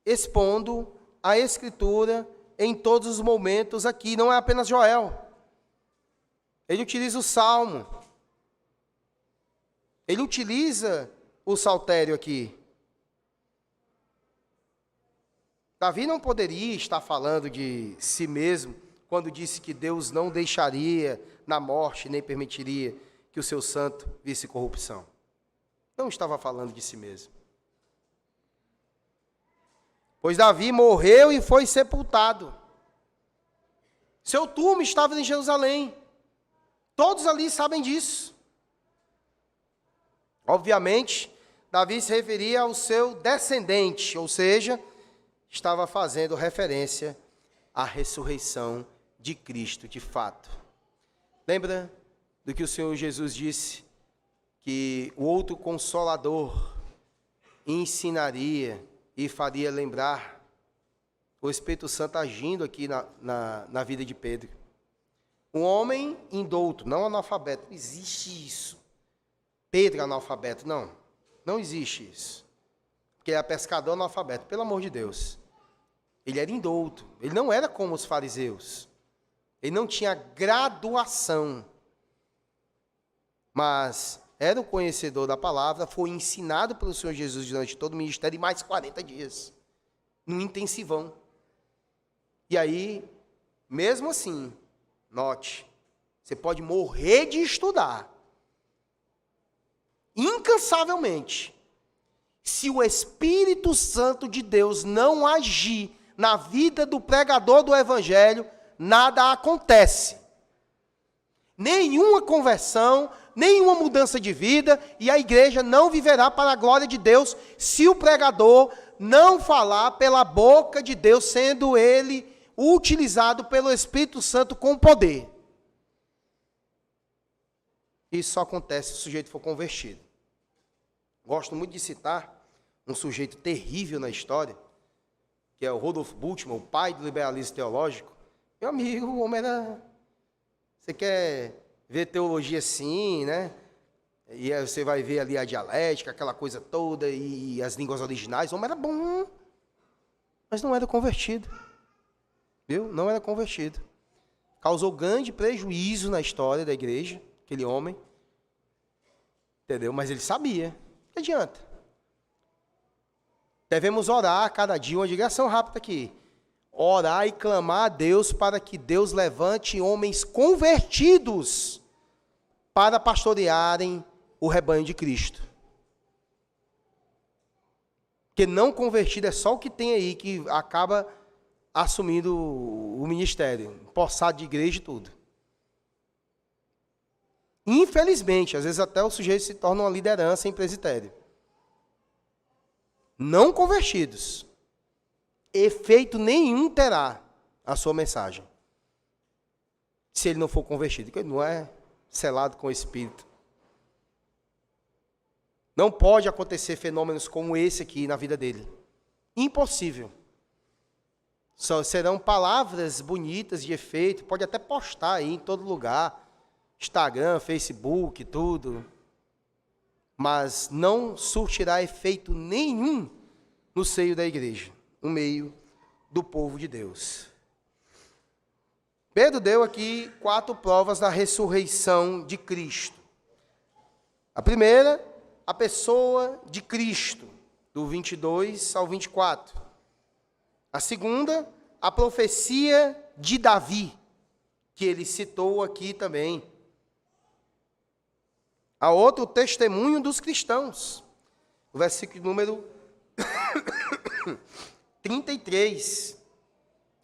expondo a Escritura em todos os momentos aqui, não é apenas Joel. Ele utiliza o Salmo. Ele utiliza o saltério aqui. Davi não poderia estar falando de si mesmo quando disse que Deus não deixaria na morte, nem permitiria que o seu santo visse corrupção. Não estava falando de si mesmo. Pois Davi morreu e foi sepultado. Seu túmulo estava em Jerusalém. Todos ali sabem disso. Obviamente, Davi se referia ao seu descendente, ou seja, estava fazendo referência à ressurreição de Cristo de fato. Lembra do que o Senhor Jesus disse? Que o outro Consolador ensinaria e faria lembrar o Espírito Santo agindo aqui na vida de Pedro. Um homem indouto, não analfabeto, não existe isso. Pedro analfabeto, não existe isso. Porque ele era pescador analfabeto, pelo amor de Deus. Ele era indouto, ele não era como os fariseus. Ele não tinha graduação, mas era um conhecedor da palavra, foi ensinado pelo Senhor Jesus durante todo o ministério e mais 40 dias, num intensivão. E aí, mesmo assim, note, você pode morrer de estudar, incansavelmente, se o Espírito Santo de Deus não agir na vida do pregador do Evangelho, nada acontece. Nenhuma conversão, nenhuma mudança de vida, e a igreja não viverá para a glória de Deus se o pregador não falar pela boca de Deus, sendo ele utilizado pelo Espírito Santo com poder. Isso só acontece se o sujeito for convertido. Gosto muito de citar um sujeito terrível na história, que é o Rudolf Bultmann, o pai do liberalismo teológico, meu amigo, o homem era... Você quer ver teologia assim, né? E aí você vai ver ali a dialética, aquela coisa toda, e as línguas originais. O homem era bom, mas não era convertido. Viu? Não era convertido. Causou grande prejuízo na história da igreja, aquele homem. Entendeu? Mas ele sabia. Que adianta? Devemos orar a cada dia, uma digressão rápida aqui. Orar e clamar a Deus para que Deus levante homens convertidos para pastorearem o rebanho de Cristo. Porque não convertido é só o que tem aí, que acaba assumindo o ministério, possado de igreja e tudo. Infelizmente, às vezes até o sujeito se torna uma liderança em presbitério. Não convertidos, efeito nenhum terá a sua mensagem, se ele não for convertido, porque ele não é selado com o Espírito. Não pode acontecer fenômenos como esse aqui na vida dele. Impossível. Só serão palavras bonitas de efeito, pode até postar aí em todo lugar, Instagram, Facebook, tudo, mas não surtirá efeito nenhum no seio da igreja, no meio do povo de Deus. Pedro deu aqui 4 provas da ressurreição de Cristo. A primeira, a pessoa de Cristo, do 22 ao 24. A segunda, a profecia de Davi, que ele citou aqui também. A outra, o testemunho dos cristãos. O versículo número 33.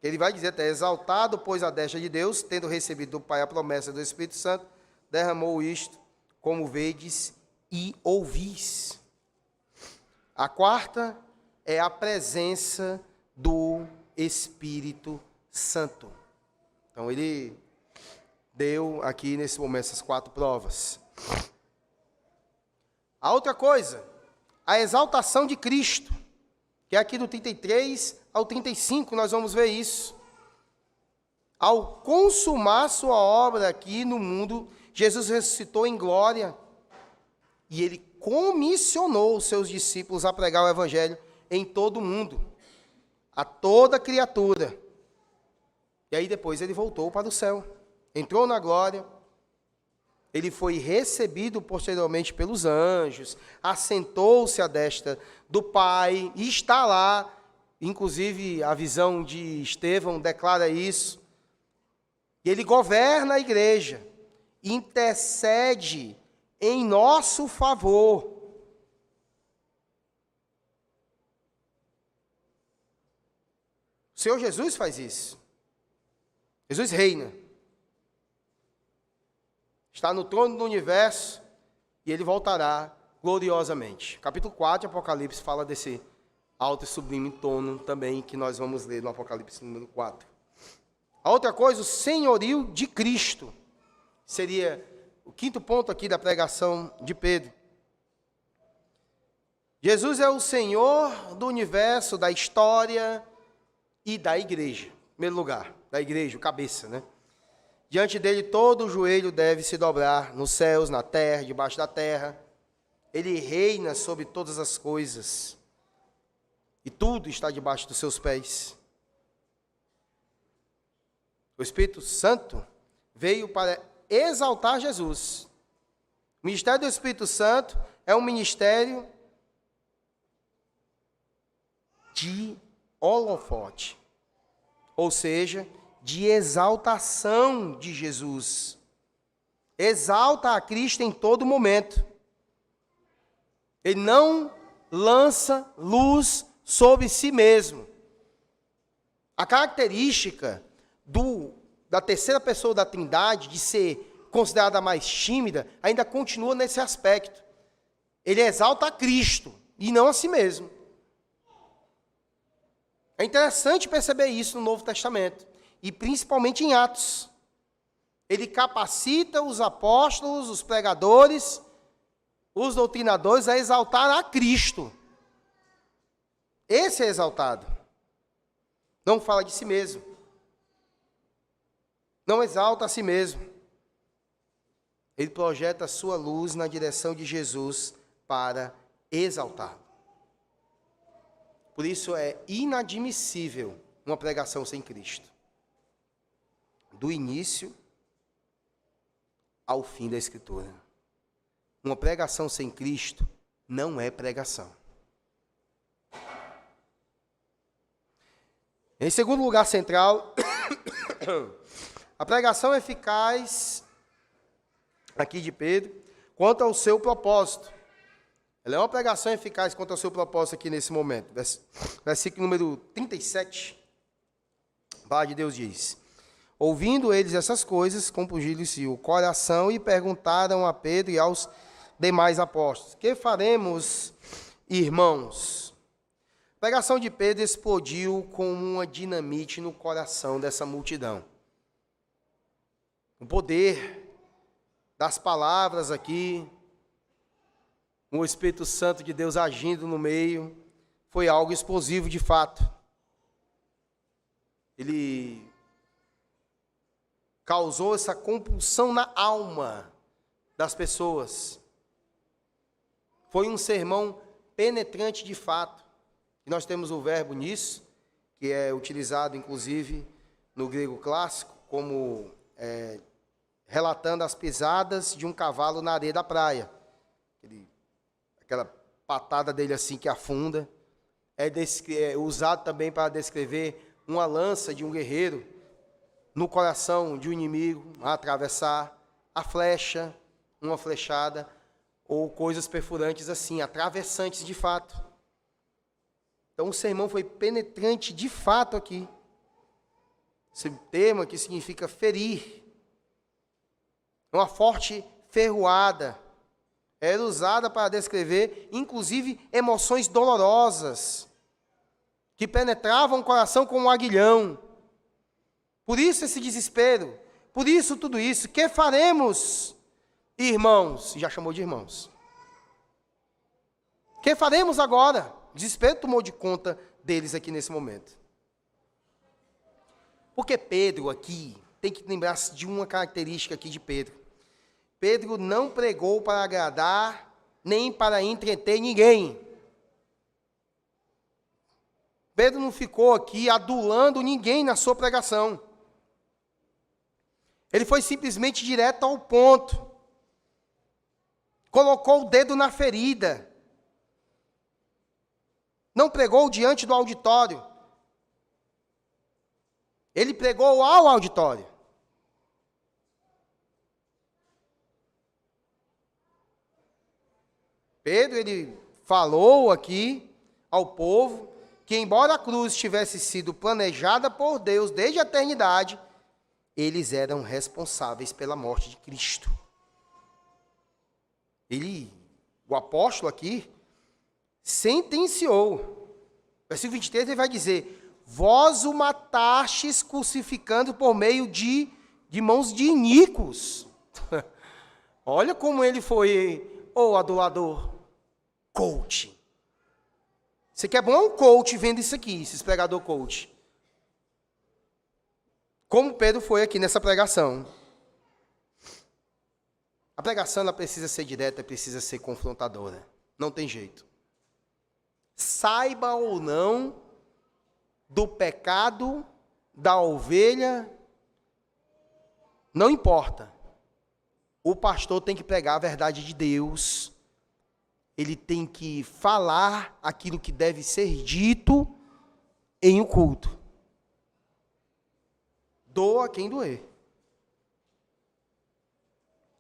Ele vai dizer até, exaltado, pois a destra de Deus, tendo recebido do Pai a promessa do Espírito Santo, derramou isto, como vedes e ouvis. A quarta é a presença do Espírito Santo. Então, ele deu aqui, nesse momento, essas 4 provas. A outra coisa, a exaltação de Cristo, que é aqui do 33 ao 35, nós vamos ver isso. Ao consumar sua obra aqui no mundo, Jesus ressuscitou em glória, e ele comissionou os seus discípulos a pregar o evangelho em todo o mundo, a toda criatura. E aí depois ele voltou para o céu, entrou na glória, ele foi recebido posteriormente pelos anjos, assentou-se à destra do Pai, e está lá, inclusive a visão de Estevão declara isso, e ele governa a igreja, intercede em nosso favor. O Senhor Jesus faz isso. Jesus reina. Está no trono do universo e ele voltará gloriosamente. Capítulo 4 de Apocalipse fala desse alto e sublime trono também, que nós vamos ler no Apocalipse número 4. A outra coisa, o senhorio de Cristo. Seria o 5º ponto aqui da pregação de Pedro. Jesus é o Senhor do universo, da história e da igreja. Em primeiro lugar, da igreja, o cabeça, né? Diante dele todo o joelho deve se dobrar, nos céus, na terra, debaixo da terra. Ele reina sobre todas as coisas. E tudo está debaixo dos seus pés. O Espírito Santo veio para exaltar Jesus. O ministério do Espírito Santo é um ministério de holofote, ou seja, de exaltação de Jesus. Exalta a Cristo em todo momento. Ele não lança luz sobre si mesmo. A característica da terceira pessoa da Trindade, de ser considerada mais tímida, ainda continua nesse aspecto. Ele exalta a Cristo e não a si mesmo. É interessante perceber isso no Novo Testamento, e principalmente em Atos. Ele capacita os apóstolos, os pregadores, os doutrinadores a exaltar a Cristo. Esse é exaltado. Não fala de si mesmo. Não exalta a si mesmo. Ele projeta a sua luz na direção de Jesus para exaltá-lo. Por isso é inadmissível uma pregação sem Cristo. Do início ao fim da Escritura. Uma pregação sem Cristo não é pregação. Em segundo lugar central, a pregação eficaz aqui de Pedro, quanto ao seu propósito. Ela é uma pregação eficaz quanto ao seu propósito aqui nesse momento. Versículo número 37. A palavra de Deus diz: ouvindo eles essas coisas, compungiram-se o coração e perguntaram a Pedro e aos demais apóstolos: que faremos, irmãos? A pregação de Pedro explodiu como uma dinamite no coração dessa multidão. O poder das palavras aqui, o Espírito Santo de Deus agindo no meio, foi algo explosivo de fato. Ele causou essa compulsão na alma das pessoas. Foi um sermão penetrante de fato. E nós temos o verbo nisso, que é utilizado inclusive no grego clássico, como relatando as pisadas de um cavalo na areia da praia. Aquela patada dele assim que afunda. É usado também para descrever uma lança de um guerreiro no coração de um inimigo a atravessar, a flecha, uma flechada, ou coisas perfurantes assim, atravessantes de fato. Então o sermão foi penetrante de fato aqui. Esse termo aqui significa ferir. Uma forte ferroada. Era usada para descrever, inclusive, emoções dolorosas, que penetravam o coração como um aguilhão. Por isso esse desespero, por isso tudo isso. Que faremos, irmãos? Já chamou de irmãos. Que faremos agora? O desespero tomou de conta deles aqui nesse momento. Porque Pedro aqui, tem que lembrar-se de uma característica aqui de Pedro. Pedro não pregou para agradar, nem para entreter ninguém. Pedro não ficou aqui adulando ninguém na sua pregação. Ele foi simplesmente direto ao ponto. Colocou o dedo na ferida. Não pregou diante do auditório. Ele pregou ao auditório. Pedro, ele falou aqui ao povo que, embora a cruz tivesse sido planejada por Deus desde a eternidade, eles eram responsáveis pela morte de Cristo. O apóstolo aqui, sentenciou. Versículo 23, ele vai dizer: vós o matastes crucificando por meio de mãos de iníquos. Olha como ele foi adulador, coach. Você quer bom é um coach vendo isso aqui, esse pregador coach. Como Pedro foi aqui nessa pregação. A pregação ela precisa ser direta, precisa ser confrontadora. Não tem jeito. Saiba ou não do pecado da ovelha, não importa. O pastor tem que pregar a verdade de Deus. Ele tem que falar aquilo que deve ser dito em um culto. Doa quem doer.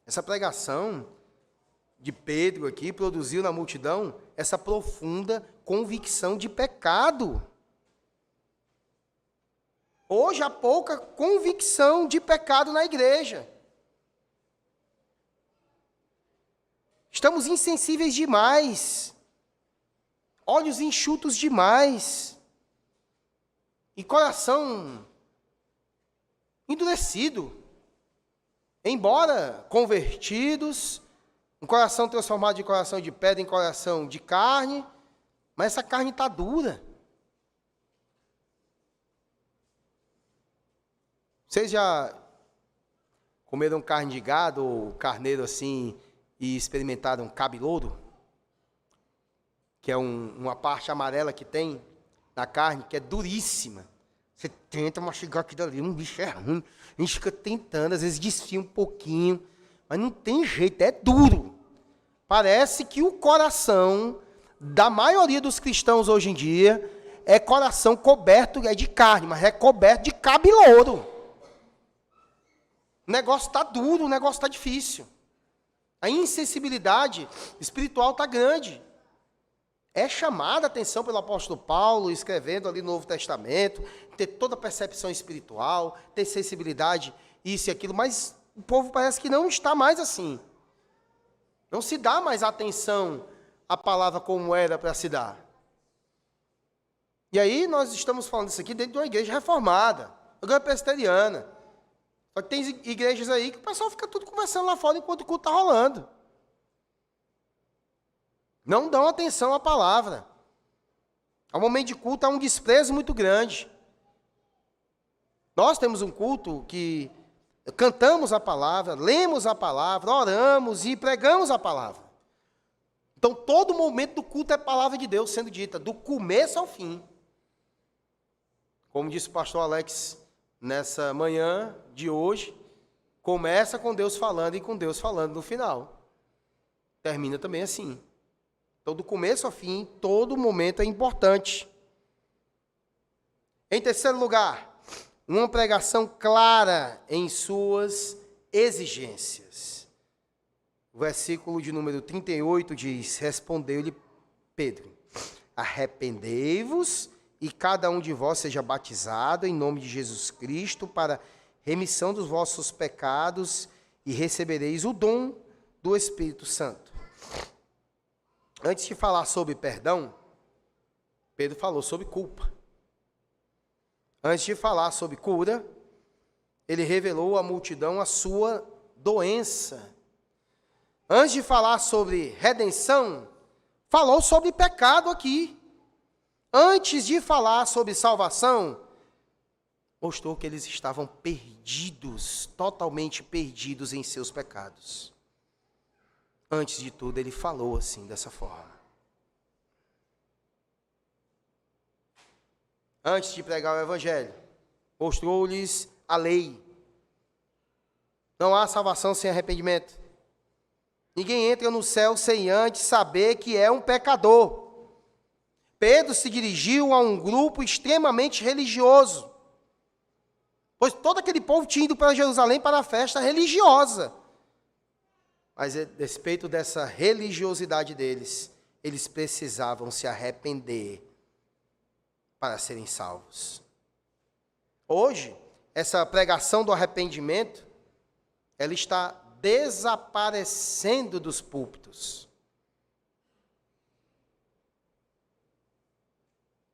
Essa pregação de Pedro aqui produziu na multidão essa profunda convicção de pecado. Hoje há pouca convicção de pecado na igreja. Estamos insensíveis demais. Olhos enxutos demais. E coração endurecido. Embora convertidos, um coração transformado de coração de pedra em coração de carne, mas essa carne está dura. Vocês já comeram carne de gado ou carneiro assim e experimentaram cabelouro? Que é uma parte amarela que tem na carne, que é duríssima. Você tenta mastigar aquilo ali, um bicho é ruim. A gente fica tentando, às vezes desfia um pouquinho, mas não tem jeito, é duro. Parece que o coração da maioria dos cristãos hoje em dia é coração coberto de carne, mas é coberto de cabelouro. O negócio está duro, o negócio está difícil. A insensibilidade espiritual está grande. É chamada a atenção pelo apóstolo Paulo, escrevendo ali no Novo Testamento, ter toda a percepção espiritual, ter sensibilidade, isso e aquilo, mas o povo parece que não está mais assim. Não se dá mais atenção à palavra como era para se dar. E aí nós estamos falando isso aqui dentro de uma igreja reformada, uma igreja presbiteriana. Só que tem igrejas aí que o pessoal fica tudo conversando lá fora enquanto o culto está rolando. Não dão atenção à palavra. Ao momento de culto há um desprezo muito grande. Nós temos um culto que cantamos a palavra, lemos a palavra, oramos e pregamos a palavra. Então, todo momento do culto é palavra de Deus sendo dita, do começo ao fim. Como disse o pastor Alex nessa manhã de hoje, começa com Deus falando e com Deus falando no final. Termina também assim. Então, do começo ao fim, todo momento é importante. Em terceiro lugar, uma pregação clara em suas exigências. O versículo de número 38 diz: respondeu-lhe Pedro: arrependei-vos e cada um de vós seja batizado em nome de Jesus Cristo para remissão dos vossos pecados e recebereis o dom do Espírito Santo. Antes de falar sobre perdão, Pedro falou sobre culpa. Antes de falar sobre cura, ele revelou à multidão a sua doença. Antes de falar sobre redenção, falou sobre pecado aqui. Antes de falar sobre salvação, mostrou que eles estavam perdidos, totalmente perdidos em seus pecados. Antes de tudo, ele falou assim, dessa forma. Antes de pregar o evangelho, mostrou-lhes a lei. Não há salvação sem arrependimento. Ninguém entra no céu sem antes saber que é um pecador. Pedro se dirigiu a um grupo extremamente religioso, pois todo aquele povo tinha ido para Jerusalém para a festa religiosa. Mas, a despeito dessa religiosidade deles, eles precisavam se arrepender para serem salvos. Hoje, essa pregação do arrependimento, ela está desaparecendo dos púlpitos.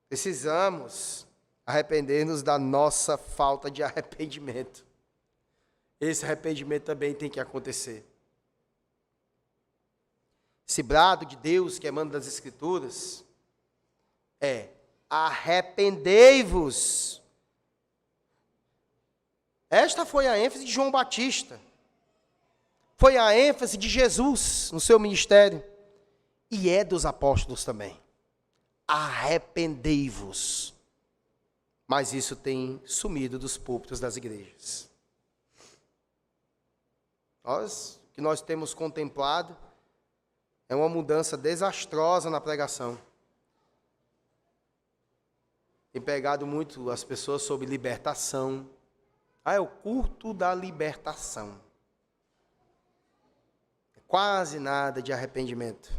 Precisamos arrepender-nos da nossa falta de arrependimento. Esse arrependimento também tem que acontecer. Esse brado de Deus que emana das Escrituras é: arrependei-vos. Esta foi a ênfase de João Batista. Foi a ênfase de Jesus no seu ministério. E é dos apóstolos também. Arrependei-vos. Mas isso tem sumido dos púlpitos das igrejas. O que nós temos contemplado é uma mudança desastrosa na pregação. Tem pegado muito as pessoas sobre libertação. É o culto da libertação. Quase nada de arrependimento.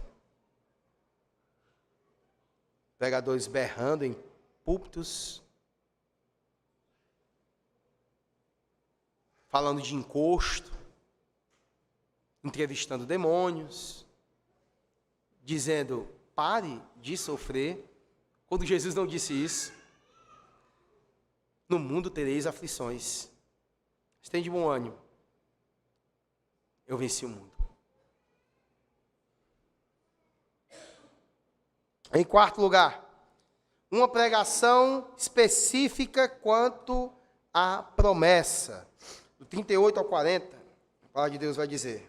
Pregadores berrando em púlpitos, falando de encosto, entrevistando demônios, dizendo: pare de sofrer, quando Jesus não disse isso. No mundo tereis aflições. Esteja de bom ânimo. Eu venci o mundo. Em quarto lugar, uma pregação específica quanto a promessa. Do 38 ao 40, a palavra de Deus vai dizer: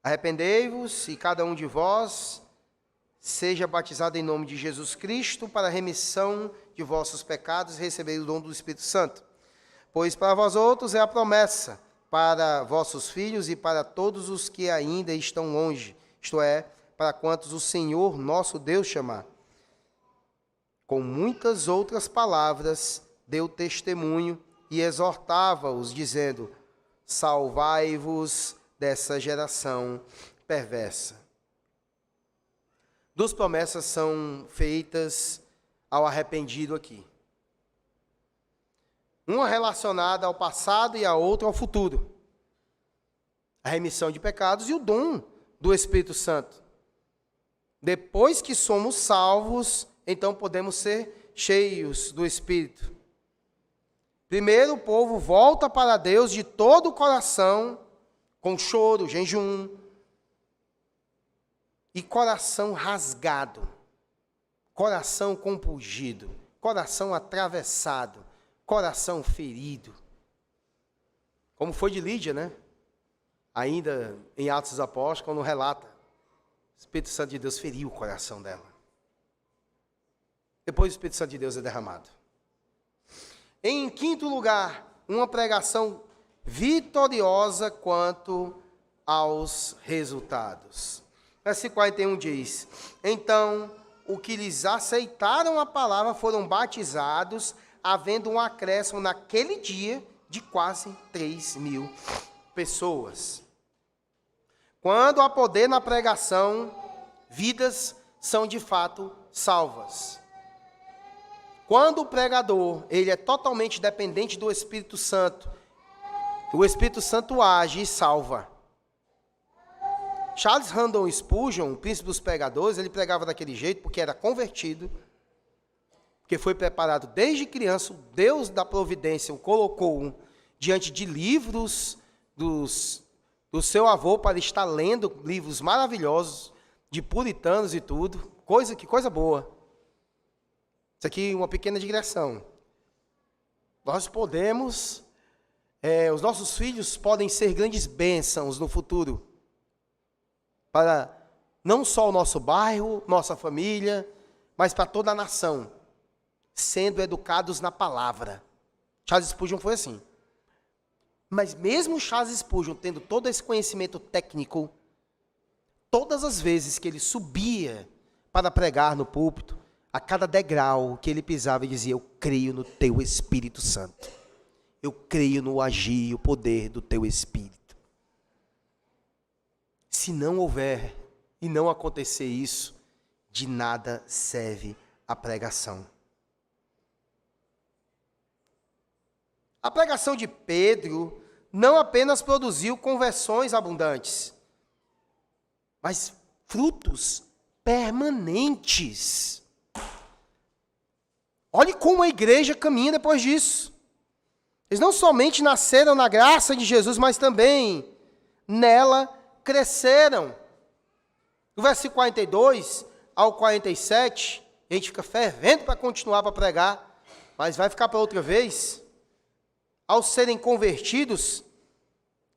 arrependei-vos e cada um de vós seja batizado em nome de Jesus Cristo para a remissão de vossos pecados e receber o dom do Espírito Santo. Pois para vós outros é a promessa, para vossos filhos e para todos os que ainda estão longe, isto é, para quantos o Senhor nosso Deus chamar. Com muitas outras palavras, deu testemunho e exortava-os, dizendo: salvai-vos dessa geração perversa. Duas promessas são feitas ao arrependido aqui. Uma relacionada ao passado e a outra ao futuro. A remissão de pecados e o dom do Espírito Santo. Depois que somos salvos, então podemos ser cheios do Espírito. Primeiro, o povo volta para Deus de todo o coração, com choro, jejum e coração rasgado, coração compungido, coração atravessado, coração ferido. Como foi de Lídia, né? Ainda em Atos dos Apóstolos, quando relata, o Espírito Santo de Deus feriu o coração dela. Depois o Espírito Santo de Deus é derramado. Em quinto lugar, uma pregação vitoriosa quanto aos resultados. Versículo 41 diz: então, os que lhes aceitaram a palavra foram batizados, havendo um acréscimo naquele dia de quase 3.000 pessoas. Quando há poder na pregação, vidas são de fato salvas. Quando o pregador, ele é totalmente dependente do Espírito Santo, o Espírito Santo age e salva. Charles Haddon Spurgeon, o príncipe dos pregadores, ele pregava daquele jeito porque era convertido, porque foi preparado desde criança. O Deus da providência o colocou diante de livros do seu avô para estar lendo livros maravilhosos de puritanos e tudo. Que coisa boa. Isso aqui é uma pequena digressão. Nós podemos, os nossos filhos podem ser grandes bênçãos no futuro, para não só o nosso bairro, nossa família, mas para toda a nação, sendo educados na palavra. Charles Spurgeon foi assim. Mas mesmo Charles Spurgeon tendo todo esse conhecimento técnico, todas as vezes que ele subia para pregar no púlpito, a cada degrau que ele pisava, ele dizia: eu creio no teu Espírito Santo. Eu creio no agir e o poder do teu Espírito. Se não houver e não acontecer isso, de nada serve a pregação. A pregação de Pedro não apenas produziu conversões abundantes, mas frutos permanentes. Olhe como a igreja caminha depois disso. Eles não somente nasceram na graça de Jesus, mas também nela cresceram. Do versículo 42 ao 47, a gente fica fervendo para continuar para pregar, mas vai ficar para outra vez. Ao serem convertidos,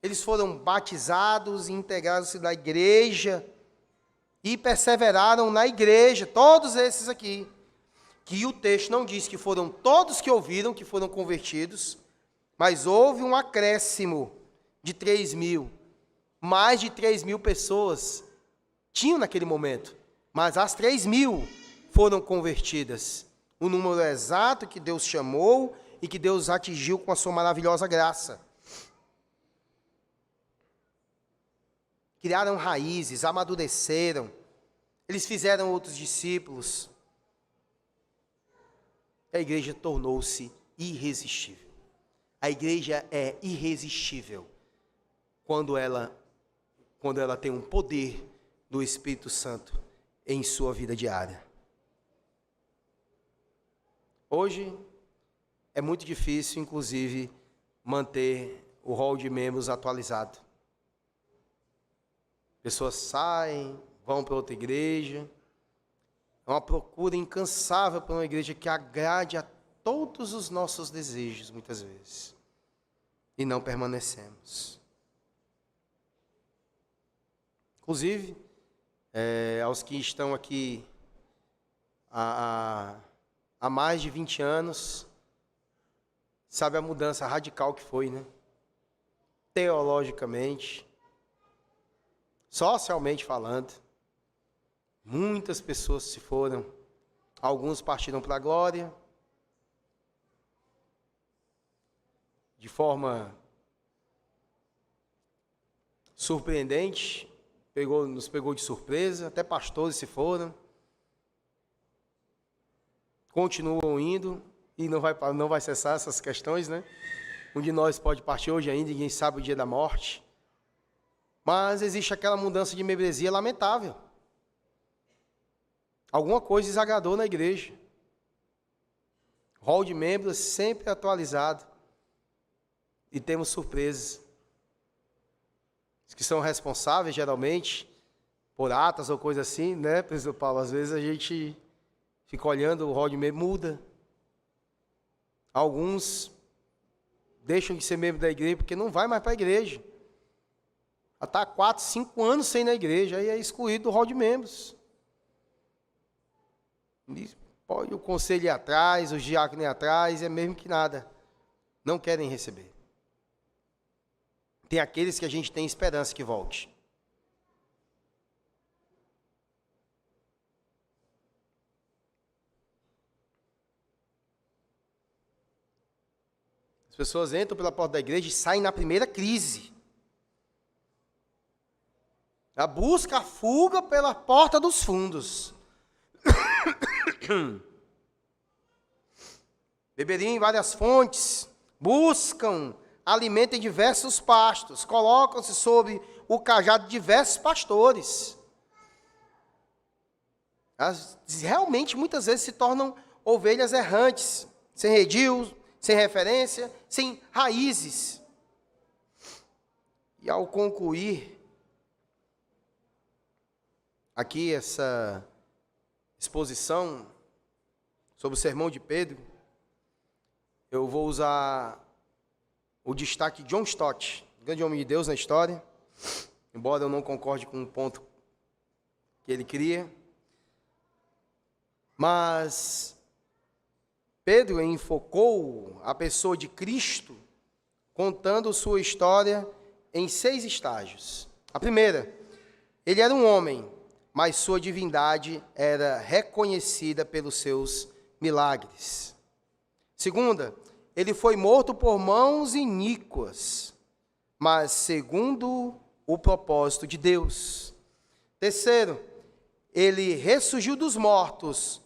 eles foram batizados e integrados na igreja e perseveraram na igreja, todos esses aqui, que o texto não diz que foram todos que ouviram, que foram convertidos, mas houve um acréscimo de 3.000. Mais de 3.000 pessoas tinham naquele momento, mas as 3.000 foram convertidas. O número exato que Deus chamou e que Deus atingiu com a sua maravilhosa graça. Criaram raízes, amadureceram, eles fizeram outros discípulos. A igreja tornou-se irresistível. A igreja é irresistível quando ela tem um poder do Espírito Santo em sua vida diária. Hoje é muito difícil, inclusive, manter o rol de membros atualizado. Pessoas saem, vão para outra igreja. É uma procura incansável para uma igreja que agrade a todos os nossos desejos, muitas vezes, e não permanecemos. Inclusive, aos que estão aqui há mais de 20 anos, sabe a mudança radical que foi, né? Teologicamente, socialmente falando, muitas pessoas se foram, alguns partiram para a glória, de forma surpreendente, nos pegou de surpresa, até pastores se foram, continuam indo, e não vai cessar essas questões, né? Um de nós pode partir hoje ainda, ninguém sabe o dia da morte, mas existe aquela mudança de membresia lamentável. Alguma coisa desagradou na igreja. Rol de membros sempre atualizado. E temos surpresas. Os que são responsáveis, geralmente, por atas ou coisa assim, né, professor Paulo? Às vezes a gente fica olhando, o rol de membro muda. Alguns deixam de ser membro da igreja porque não vai mais para a igreja. Já está há 4, 5 anos sem ir na igreja, aí é excluído do rol de membros. Pode o conselho ir atrás, os diáconos ir atrás, é mesmo que nada. Não querem receber. Tem aqueles que a gente tem esperança que volte. As pessoas entram pela porta da igreja e saem na primeira crise. A busca, a fuga pela porta dos fundos. Beberiam em várias fontes, buscam alimento em diversos pastos, colocam-se sob o cajado de diversos pastores. Realmente, muitas vezes, se tornam ovelhas errantes, sem redil, sem referência, sem raízes. E ao concluir aqui essa exposição sobre o sermão de Pedro, eu vou usar o destaque de John Stott, grande homem de Deus na história, embora eu não concorde com o ponto que ele cria. Mas Pedro enfocou a pessoa de Cristo, contando sua história em 6 estágios. A primeira, ele era um homem, mas sua divindade era reconhecida pelos seus milagres. Segunda, ele foi morto por mãos iníquas, mas segundo o propósito de Deus. Terceiro, ele ressurgiu dos mortos,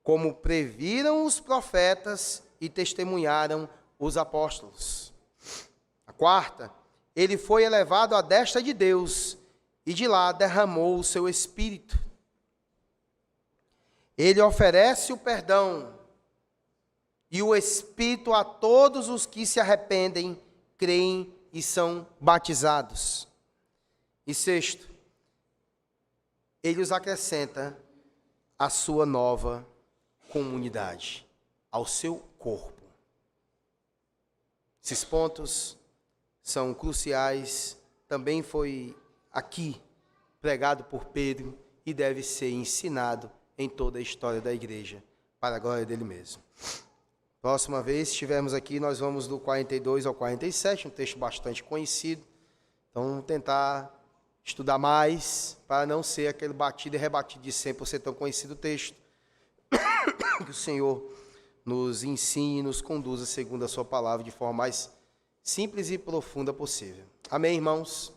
como previram os profetas e testemunharam os apóstolos. A quarta, ele foi elevado à destra de Deus e de lá derramou o seu Espírito. Ele oferece o perdão e o Espírito a todos os que se arrependem, creem e são batizados. E sexto, ele os acrescenta à sua nova comunidade, ao seu corpo. Esses pontos são cruciais, também foi aqui pregado por Pedro e deve ser ensinado em toda a história da igreja, para a glória dele mesmo. Próxima vez, se estivermos aqui, nós vamos do 42 ao 47, um texto bastante conhecido. Então, vamos tentar estudar mais, para não ser aquele batido e rebatido de sempre, por ser tão conhecido o texto. Que o Senhor nos ensine e nos conduza segundo a sua palavra, de forma mais simples e profunda possível. Amém, irmãos?